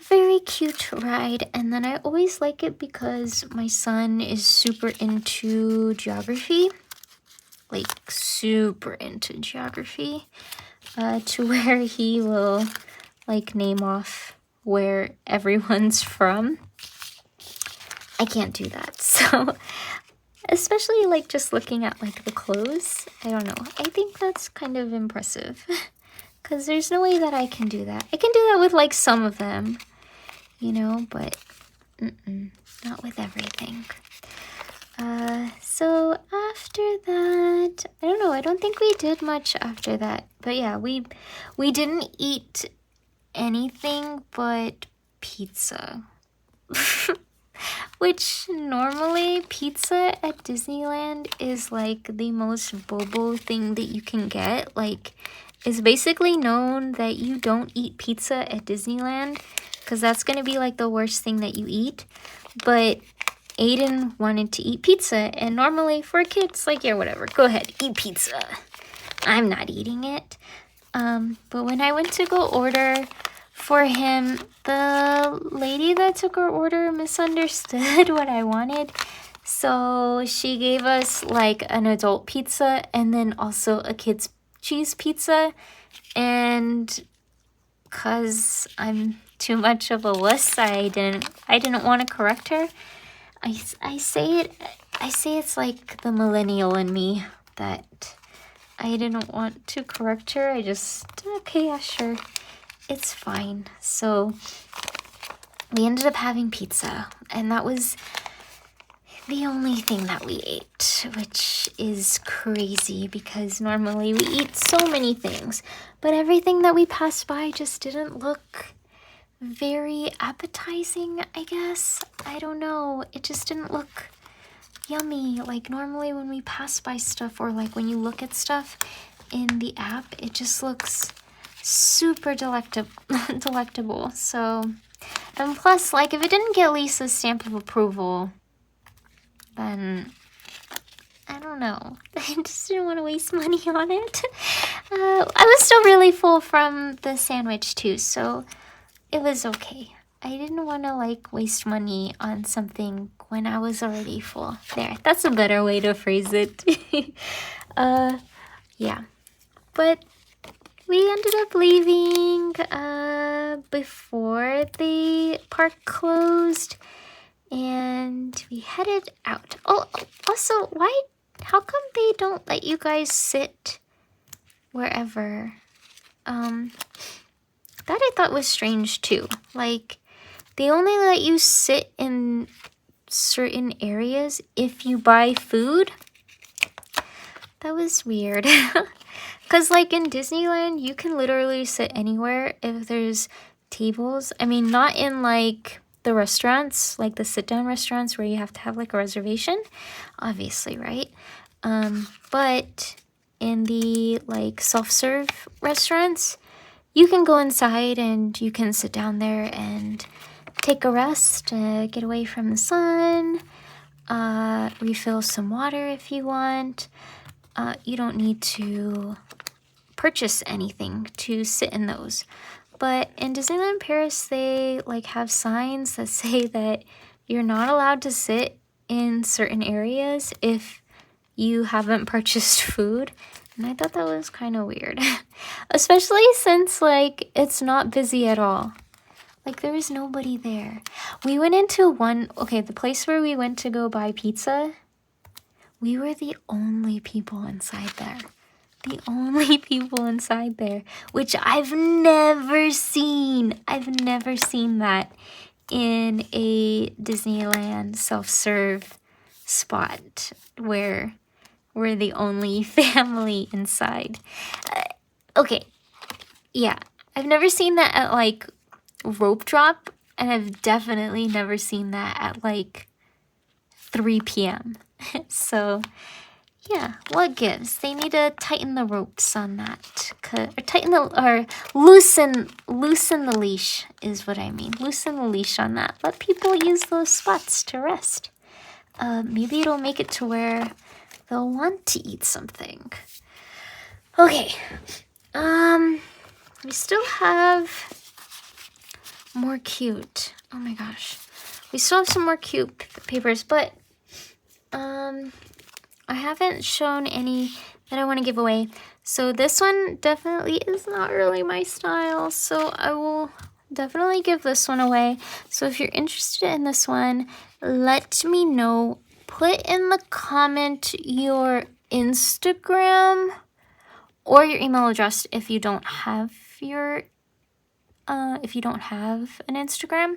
Very cute ride. And then I always like it because my son is super into geography. Like, super into geography. To where he will, like, name off where everyone's from. I can't do that. So, especially, like, just looking at, like, the clothes. I don't know. I think that's kind of impressive. Because there's no way that I can do that. I can do that with, like, some of them. You know, but not with everything. So after that, I don't know, I don't think we did much after that. But yeah, we didn't eat anything but pizza. Which normally pizza at Disneyland is like the most bobo thing that you can get. Like, it's basically known that you don't eat pizza at Disneyland, because that's going to be like the worst thing that you eat. But Aiden wanted to eat pizza, and normally for kids, like, yeah, whatever, go ahead, eat pizza. I'm not eating it. But when I went to go order for him, the lady that took our order misunderstood what I wanted. So she gave us like an adult pizza and then also a kid's cheese pizza. And cause I'm too much of a wuss, I didn't want to correct her. I say it's like the millennial in me that I didn't want to correct her. I just, okay, yeah, sure, it's fine. So we ended up having pizza, and that was the only thing that we ate, which is crazy because normally we eat so many things, but everything that we passed by just didn't look very appetizing, I guess. I don't know. It just didn't look yummy. Like, normally when we pass by stuff, or like when you look at stuff in the app, it just looks super delectable. So, and plus, like, if it didn't get Lisa's stamp of approval, then I don't know. I just didn't want to waste money on it. I was still really full from the sandwich too, so it was okay. I didn't want to like waste money on something when I was already full. There, that's a better way to phrase it. Yeah. But we ended up leaving before the park closed, and we headed out. Oh, also, how come they don't let you guys sit wherever? That I thought was strange too. Like, they only let you sit in certain areas if you buy food. That was weird. Because, like, in Disneyland, you can literally sit anywhere if there's tables. I mean, not in, like, the restaurants, like the sit-down restaurants where you have to have, like, a reservation. Obviously, right? But in the, like, self-serve restaurants, you can go inside and you can sit down there and take a rest, get away from the sun, refill some water if you want. You don't need to purchase anything to sit in those. But in Disneyland Paris, they like have signs that say that you're not allowed to sit in certain areas if you haven't purchased food. And I thought that was kind of weird. Especially since, like, it's not busy at all. Like, there was nobody there. We went into the place where we went to go buy pizza, we were the only people inside there. The only people inside there, which I've never seen. I've never seen that in a Disneyland self-serve spot where we're the only family inside. Okay, yeah, I've never seen that at like Rope Drop. And I've definitely never seen that at like 3 p.m. So yeah, what gives? They need to tighten the ropes on that. Or loosen the leash is what I mean. Loosen the leash on that. Let people use those spots to rest. Maybe it'll make it to where they'll want to eat something. Okay. We still have more cute. Oh my gosh. We still have some more cute papers, but I haven't shown any that I want to give away. So this one definitely is not really my style. So I will definitely give this one away. So if you're interested in this one, let me know. Put in the comment your Instagram or your email address if you don't have an Instagram.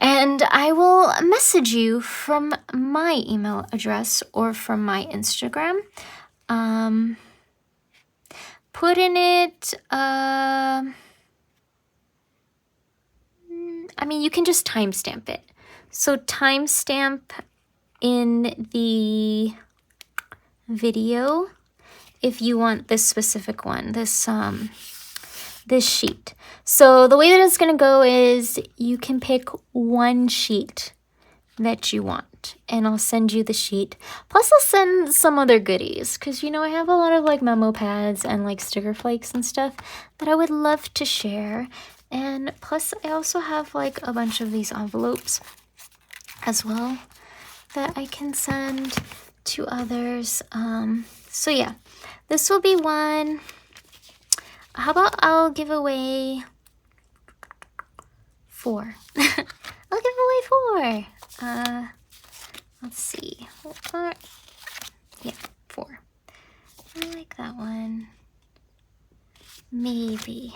And I will message you from my email address or from my Instagram. Put in it, I mean, you can just timestamp it. So timestamp in the video if you want this specific one, this sheet. So the way that it's gonna go is you can pick one sheet that you want and I'll send you the sheet. Plus I'll send some other goodies because you know I have a lot of like memo pads and like sticker flakes and stuff that I would love to share. And plus I also have like a bunch of these envelopes as well that I can send to others. So yeah, this will be one. How about I'll give away 4. I'll give away 4. Let's see. Yeah, 4. I like that one. Maybe.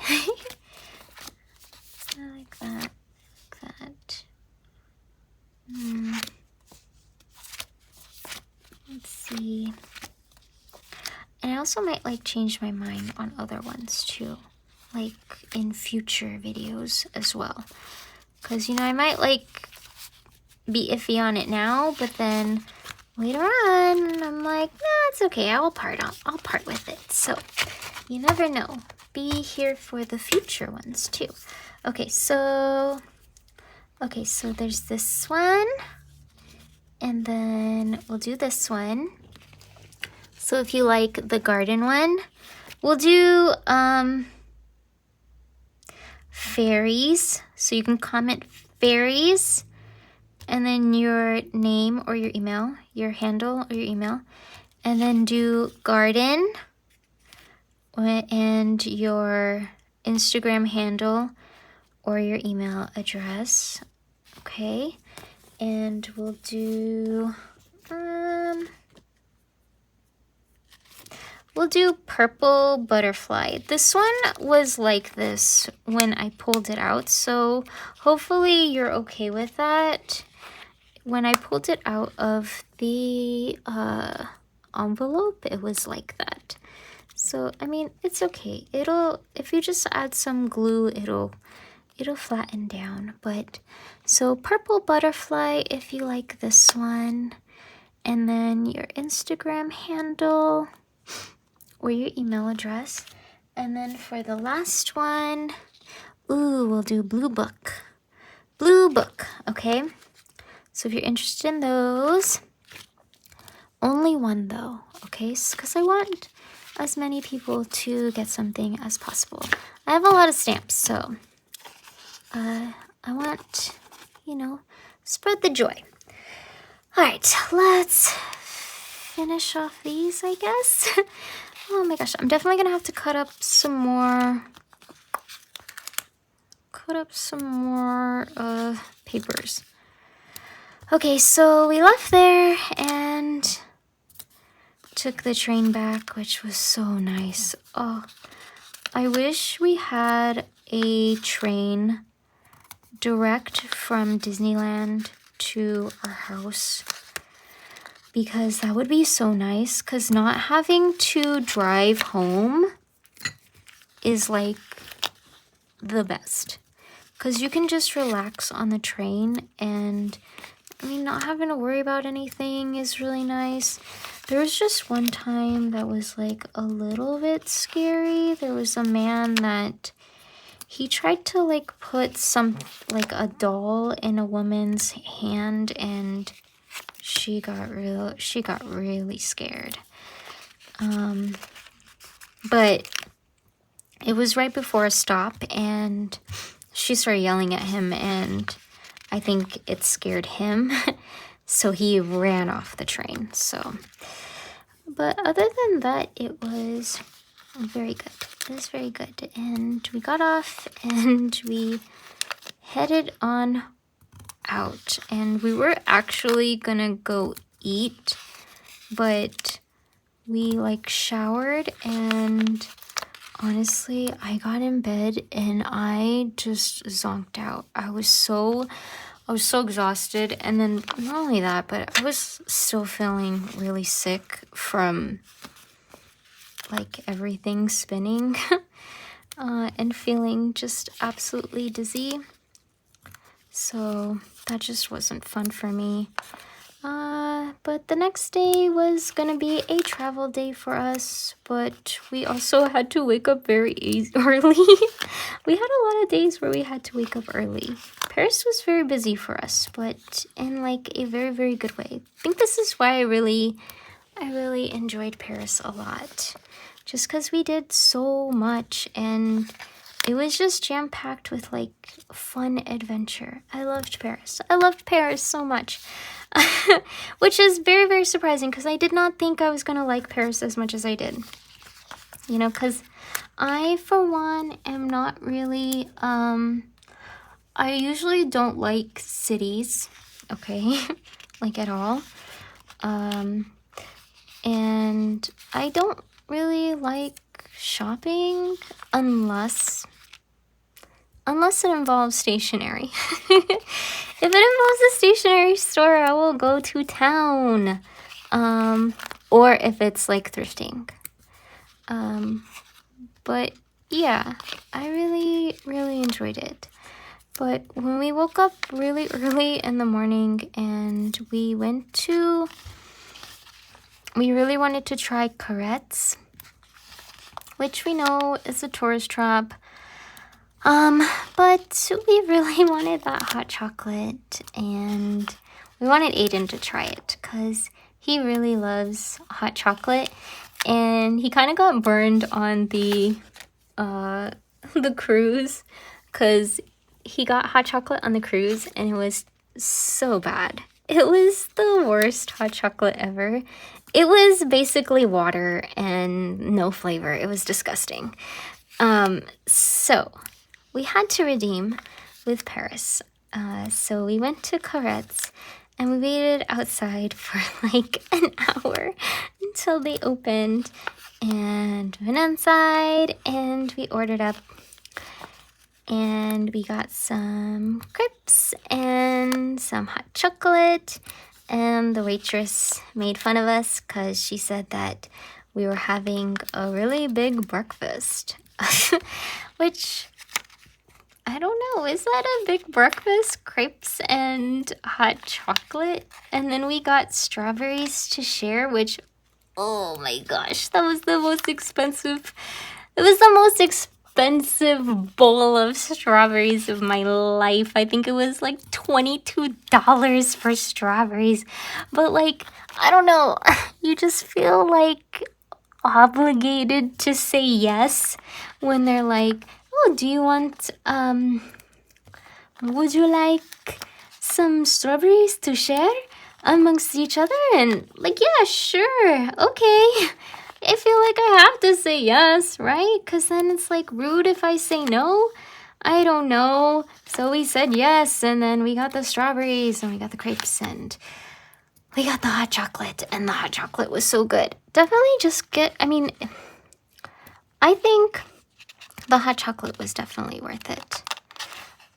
I like that. Let's see. And I also might like change my mind on other ones too, like in future videos as well. Because, you know, I might like be iffy on it now, but then later on, I'm like, nah, it's okay. I'll part with it. So you never know. Be here for the future ones too. Okay, so there's this one, and then we'll do this one. So if you like the garden one, we'll do fairies. So you can comment fairies and then your name or your email, your handle or your email, and then do garden and your Instagram handle or your email address. Okay, and we'll do purple butterfly. This one was like this when I pulled it out, so hopefully you're okay with that. When I pulled it out of the envelope, it was like that. So, I mean, it's okay. If you just add some glue, it'll flatten down. But, so purple butterfly if you like this one. And then your Instagram handle or your email address. And then for the last one, we'll do blue book. Blue book, okay? So if you're interested in those, only one though, okay? Because I want as many people to get something as possible. I have a lot of stamps, so I want, you know, spread the joy. All right, let's finish off these, I guess. Oh my gosh, I'm definitely gonna have to cut up some more papers. Okay, so we left there and took the train back, which was so nice. Oh, I wish we had a train direct from Disneyland to our house, because that would be so nice, because not having to drive home is like the best. because you can just relax on the train, and I mean, not having to worry about anything is really nice. There was just one time that was like a little bit scary. There was a man that he tried to like put like a doll in a woman's hand, and she got really scared. But it was right before a stop, and she started yelling at him, and I think it scared him. So he ran off the train. So, but other than that, it was very good. It was very good. And we got off and we headed on out. And we were actually gonna go eat, but we like showered, and honestly, I got in bed and I just zonked out. I was so exhausted, and then not only that, but I was still feeling really sick from like everything spinning and feeling just absolutely dizzy. So that just wasn't fun for me. But the next day was gonna be a travel day for us, but we also had to wake up very early. We had a lot of days where we had to wake up early. Paris was very busy for us, but in like a very, very good way. I think this is why I really enjoyed Paris a lot. Just because we did so much, and it was just jam-packed with like fun adventure. I loved Paris. I loved Paris so much. Which is very, very surprising, because I did not think I was going to like Paris as much as I did. You know, because I, for one, am not really, I usually don't like cities, okay, like at all. And I don't really like shopping unless it involves stationery. If it involves a stationery store, I will go to town. Or if it's like thrifting. But yeah, I really, really enjoyed it. But when we woke up really early in the morning and we really wanted to try Carrettes, which we know is a tourist trap. But we really wanted that hot chocolate, and we wanted Aiden to try it because he really loves hot chocolate, and he kind of got burned on the cruise, because he got hot chocolate on the cruise and it was so bad. It was the worst hot chocolate ever. It was basically water and no flavor. It was disgusting. So we had to redeem with Paris. So we went to Carrettes and we waited outside for like an hour until they opened, and went inside and we ordered up, and we got some crepes and some hot chocolate, and the waitress made fun of us because she said that we were having a really big breakfast. Which, I don't know, is that a big breakfast? Crepes and hot chocolate? And then we got strawberries to share, which, oh my gosh, that was the most expensive. It was the most expensive bowl of strawberries of my life. I think it was like $22 for strawberries. But like, I don't know, you just feel like obligated to say yes when they're like, oh, do you want, would you like some strawberries to share amongst each other? And like, yeah, sure, okay. I feel like I have to say yes, right? Because then it's like rude if I say no. I don't know. So we said yes, and then we got the strawberries, and we got the crepes, and we got the hot chocolate, and the hot chocolate was so good. Definitely just I think the hot chocolate was definitely worth it.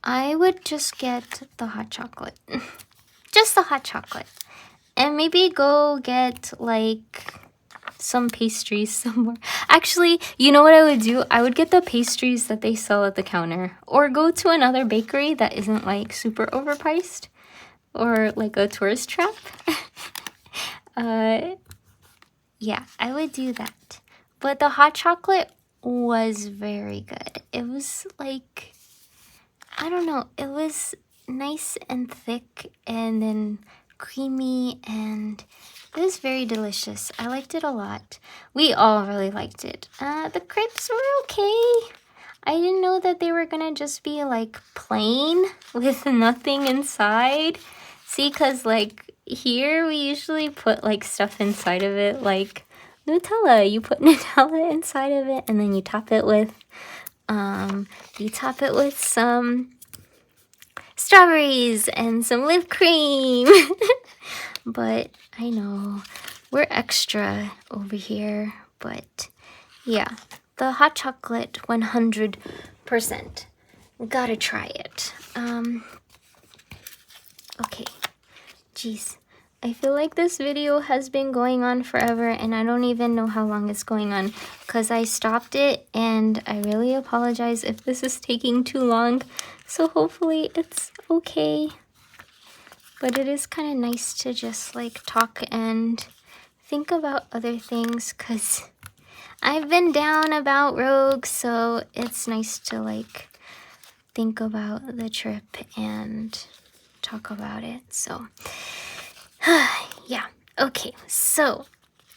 I would just get the hot chocolate. Just the hot chocolate. And maybe go get like some pastries somewhere. Actually, you know what I would do? I would get the pastries that they sell at the counter, or go to another bakery that isn't like super overpriced or like a tourist trap. Yeah, I would do that. But the hot chocolate was very good. It was like, I don't know, it was nice and thick and then creamy, and it was very delicious. I liked it a lot. We all really liked it. The crepes were okay. I didn't know that they were gonna just be like plain with nothing inside. See, cause like here we usually put like stuff inside of it, like Nutella. You put Nutella inside of it, and then you top it with some strawberries and some whipped cream. But I know we're extra over here, but yeah, the hot chocolate 100%. Gotta try it. Okay, jeez. I feel like this video has been going on forever, and I don't even know how long it's going on because I stopped it, and I really apologize if this is taking too long. So hopefully it's okay. But it is kind of nice to just like talk and think about other things, because I've been down about Rogue, so it's nice to like think about the trip and talk about it. So yeah, okay, so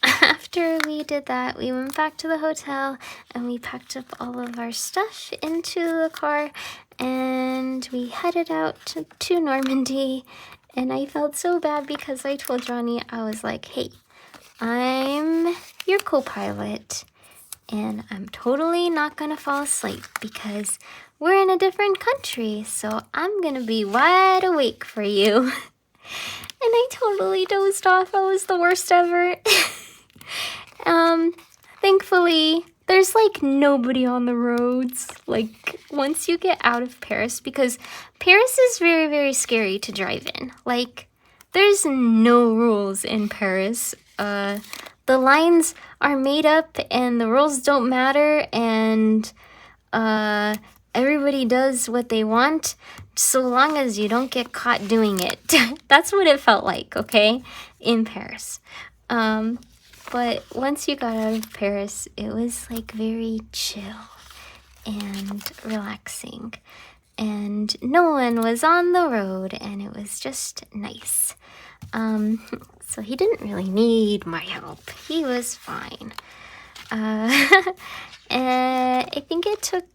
after we did that, we went back to the hotel and we packed up all of our stuff into the car, and we headed out to Normandy. And I felt so bad because I told Johnny, I was like, hey, I'm your co-pilot, and I'm totally not gonna fall asleep because we're in a different country, so I'm gonna be wide awake for you. And I totally dozed off. I was the worst ever. Thankfully, there's like nobody on the roads. Like once you get out of Paris, because Paris is very, very scary to drive in. Like there's no rules in Paris. The lines are made up and the rules don't matter, and everybody does what they want so long as you don't get caught doing it. That's what it felt like, okay, in Paris. But once you got out of Paris, it was like very chill and relaxing, and no one was on the road, and it was just nice. So he didn't really need my help. He was fine. And I think it took,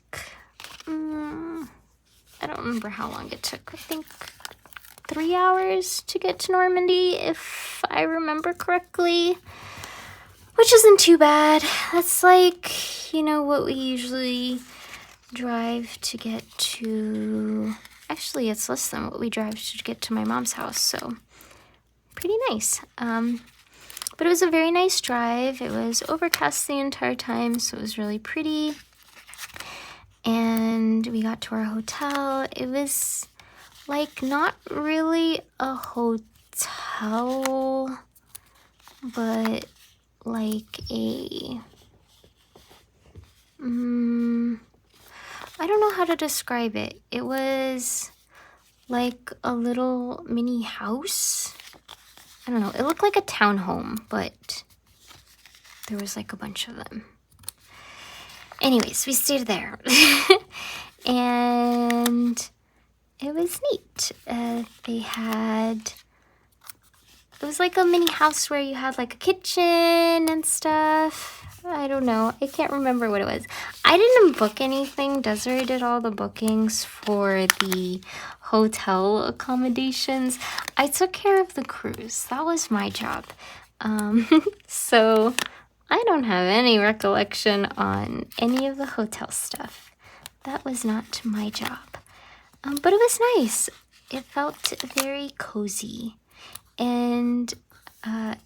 I don't remember how long it took. I think 3 hours to get to Normandy, if I remember correctly. Which isn't too bad. That's like, you know, what we usually drive to get to. Actually, it's less than what we drive to get to my mom's house, so pretty nice. But it was a very nice drive. It was overcast the entire time, so it was really pretty. And we got to our hotel. It was like not really a hotel, but like a I don't know how to describe it. It was like a little mini house. I don't know. It looked like a townhome, but there was like a bunch of them. Anyways, we stayed there. And it was neat. It was like a mini house where you had like a kitchen and stuff. I don't know. I can't remember what it was. I didn't book anything. Desiree did all the bookings for the hotel accommodations. I took care of the cruise. That was my job. So I don't have any recollection on any of the hotel stuff. That was not my job. But it was nice. It felt very cozy. And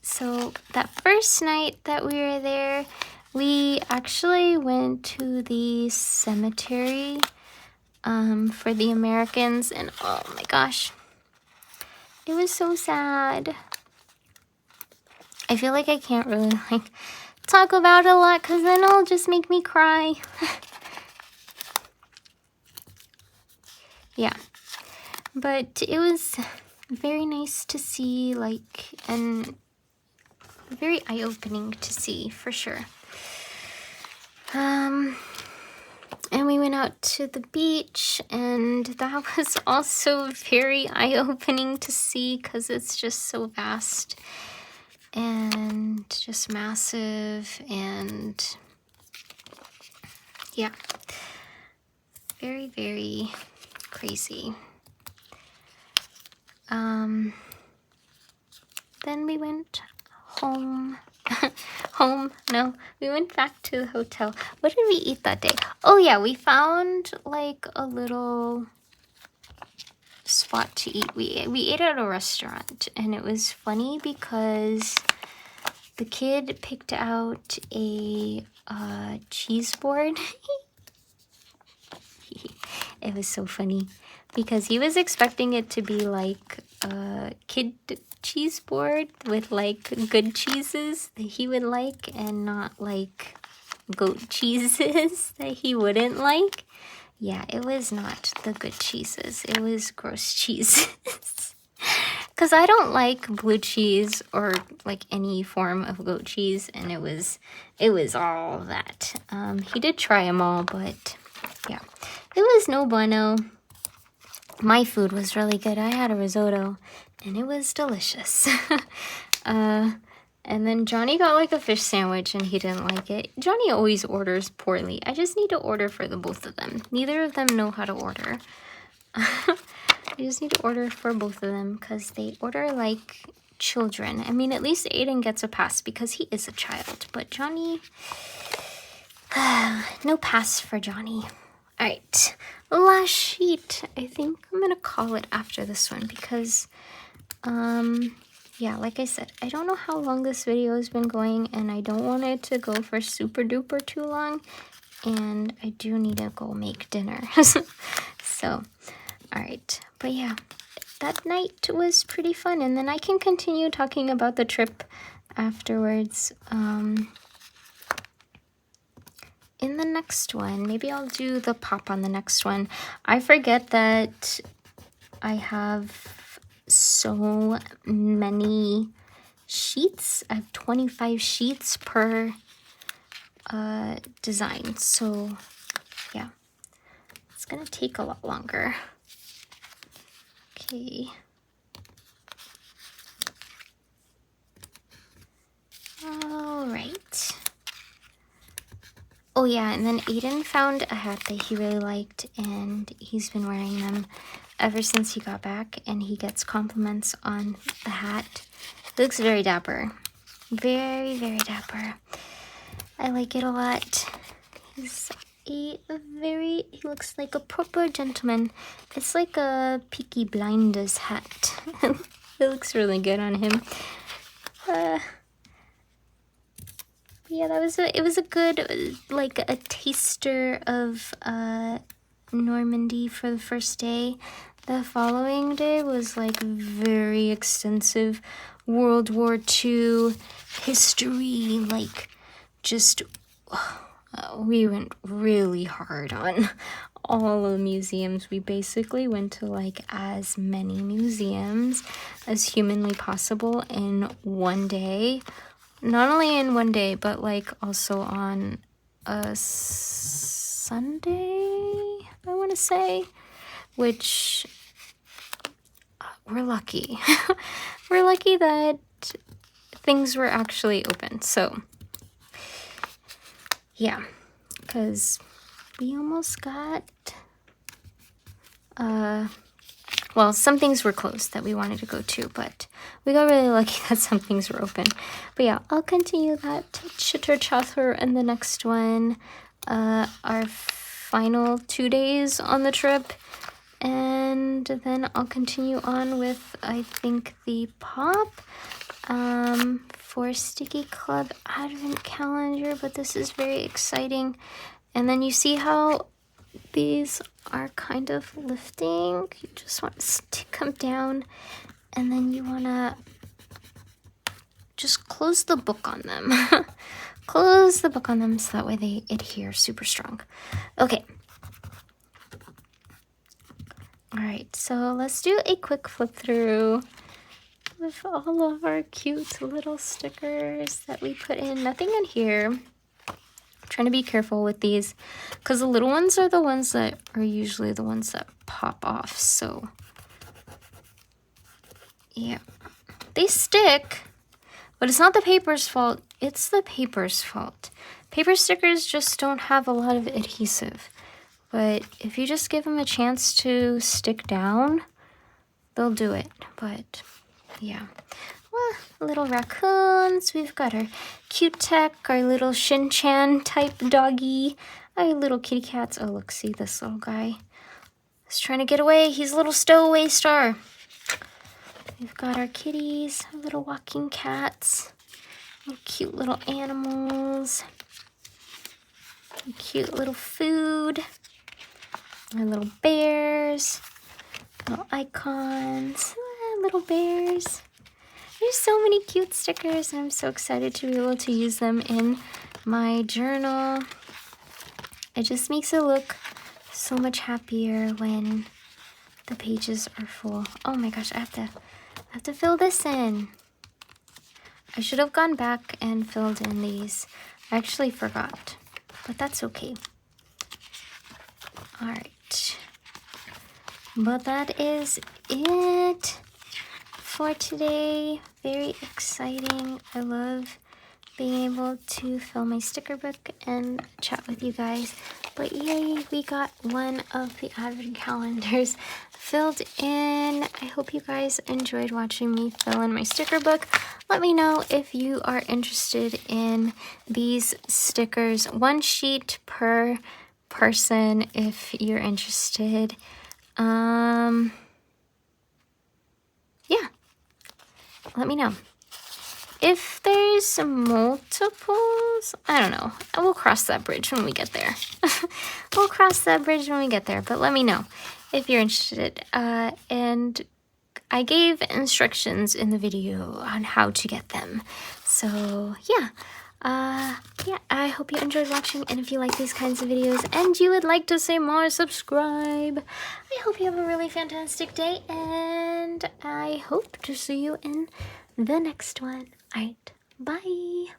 so that first night that we were there, we actually went to the cemetery for the Americans, and oh my gosh, it was so sad. I feel like I can't really like talk about it a lot because then it'll just make me cry. Yeah, but it was very nice to see, like, and very eye-opening to see for sure. And we went out to the beach, and that was also very eye-opening to see because it's just so vast and just massive, and yeah, very, very crazy. Then we went home. No, we went back to the hotel. What did we eat that day? Oh yeah, we found like a little spot to eat. We ate at a restaurant, and it was funny because the kid picked out a cheese board. It was so funny because he was expecting it to be like a kid cheese board with like good cheeses that he would like, and not like goat cheeses that he wouldn't like. Yeah, it was not the good cheeses. It was gross cheeses. Because I don't like blue cheese or like any form of goat cheese, and it was all that. He did try them all, but yeah, it was no bueno. My food was really good. I had a risotto, and it was delicious. And then Johnny got like a fish sandwich, and he didn't like it. Johnny always orders poorly. I just need to order for the both of them. Neither of them know how to order. I just need to order for both of them because they order like children. I mean, at least Aiden gets a pass because he is a child. But Johnny, no pass for Johnny. All right, last sheet. I think I'm gonna call it after this one because, yeah, like I said, I don't know how long this video has been going, and I don't want it to go for super duper too long, and I do need to go make dinner. So, all right, but yeah, that night was pretty fun, and then I can continue talking about the trip afterwards. In the next one, maybe I'll do the pop on the next one. I forget that I have so many sheets. I have 25 sheets per design. So yeah, it's gonna take a lot longer. Okay. All right. Oh yeah, and then Aiden found a hat that he really liked, and he's been wearing them ever since he got back, and he gets compliments on the hat. It looks very dapper. Very, very dapper. I like it a lot. He looks like a proper gentleman. It's like a Peaky Blinders hat. It looks really good on him. Yeah, it was a good, like, a taster of Normandy for the first day. The following day was like very extensive World War II history, like just we went really hard on all of the museums. We basically went to like as many museums as humanly possible in one day. Not only in one day, but like also on a Sunday, I want to say, which we're lucky. We're lucky that things were actually open. So yeah, because we almost got, well, some things were closed that we wanted to go to, but we got really lucky that some things were open. But yeah, I'll continue that chitter chatter in the next one. Our final 2 days on the trip. And then I'll continue on with, I think, the pop for Stickiiclub Advent Calendar. But this is very exciting. And then you see how these are kind of lifting. You just want to stick them down, and then you want to just close the book on them. close the book on them so that way they adhere super strong. Okay. All right, so let's do a quick flip through with all of our cute little stickers that we put in. Nothing in here. I'm trying to be careful with these because the little ones are the ones that are usually the ones that pop off. So yeah, they stick, but it's not the paper's fault. It's the paper's fault. Paper stickers just don't have a lot of adhesive, but if you just give them a chance to stick down, they'll do it. But yeah, well, little raccoons. We've got our cute tech, our little Shin-chan type doggy, our little kitty cats. Oh, look, see this little guy. He's trying to get away. He's a little stowaway star. We've got our kitties, our little walking cats, cute little animals, cute little food, our little bears, little icons, little bears. There's so many cute stickers, and I'm so excited to be able to use them in my journal. It just makes it look so much happier when the pages are full. Oh my gosh, I have to fill this in. I should have gone back and filled in these. I actually forgot, but that's okay. All right, but that is it for today. Very exciting. I love being able to fill my sticker book and chat with you guys. But yay, we got one of the advent calendars filled in. I hope you guys enjoyed watching me fill in my sticker book. Let me know if you are interested in these stickers. 1 sheet per person if you're interested. Yeah, let me know. If there's multiples, I don't know. We'll cross that bridge when we get there. We'll cross that bridge when we get there, but let me know if you're interested. And I gave instructions in the video on how to get them. So yeah. Yeah, I hope you enjoyed watching, and if you like these kinds of videos and you would like to see more, subscribe. I hope you have a really fantastic day, and I hope to see you in the next one. Alright, bye!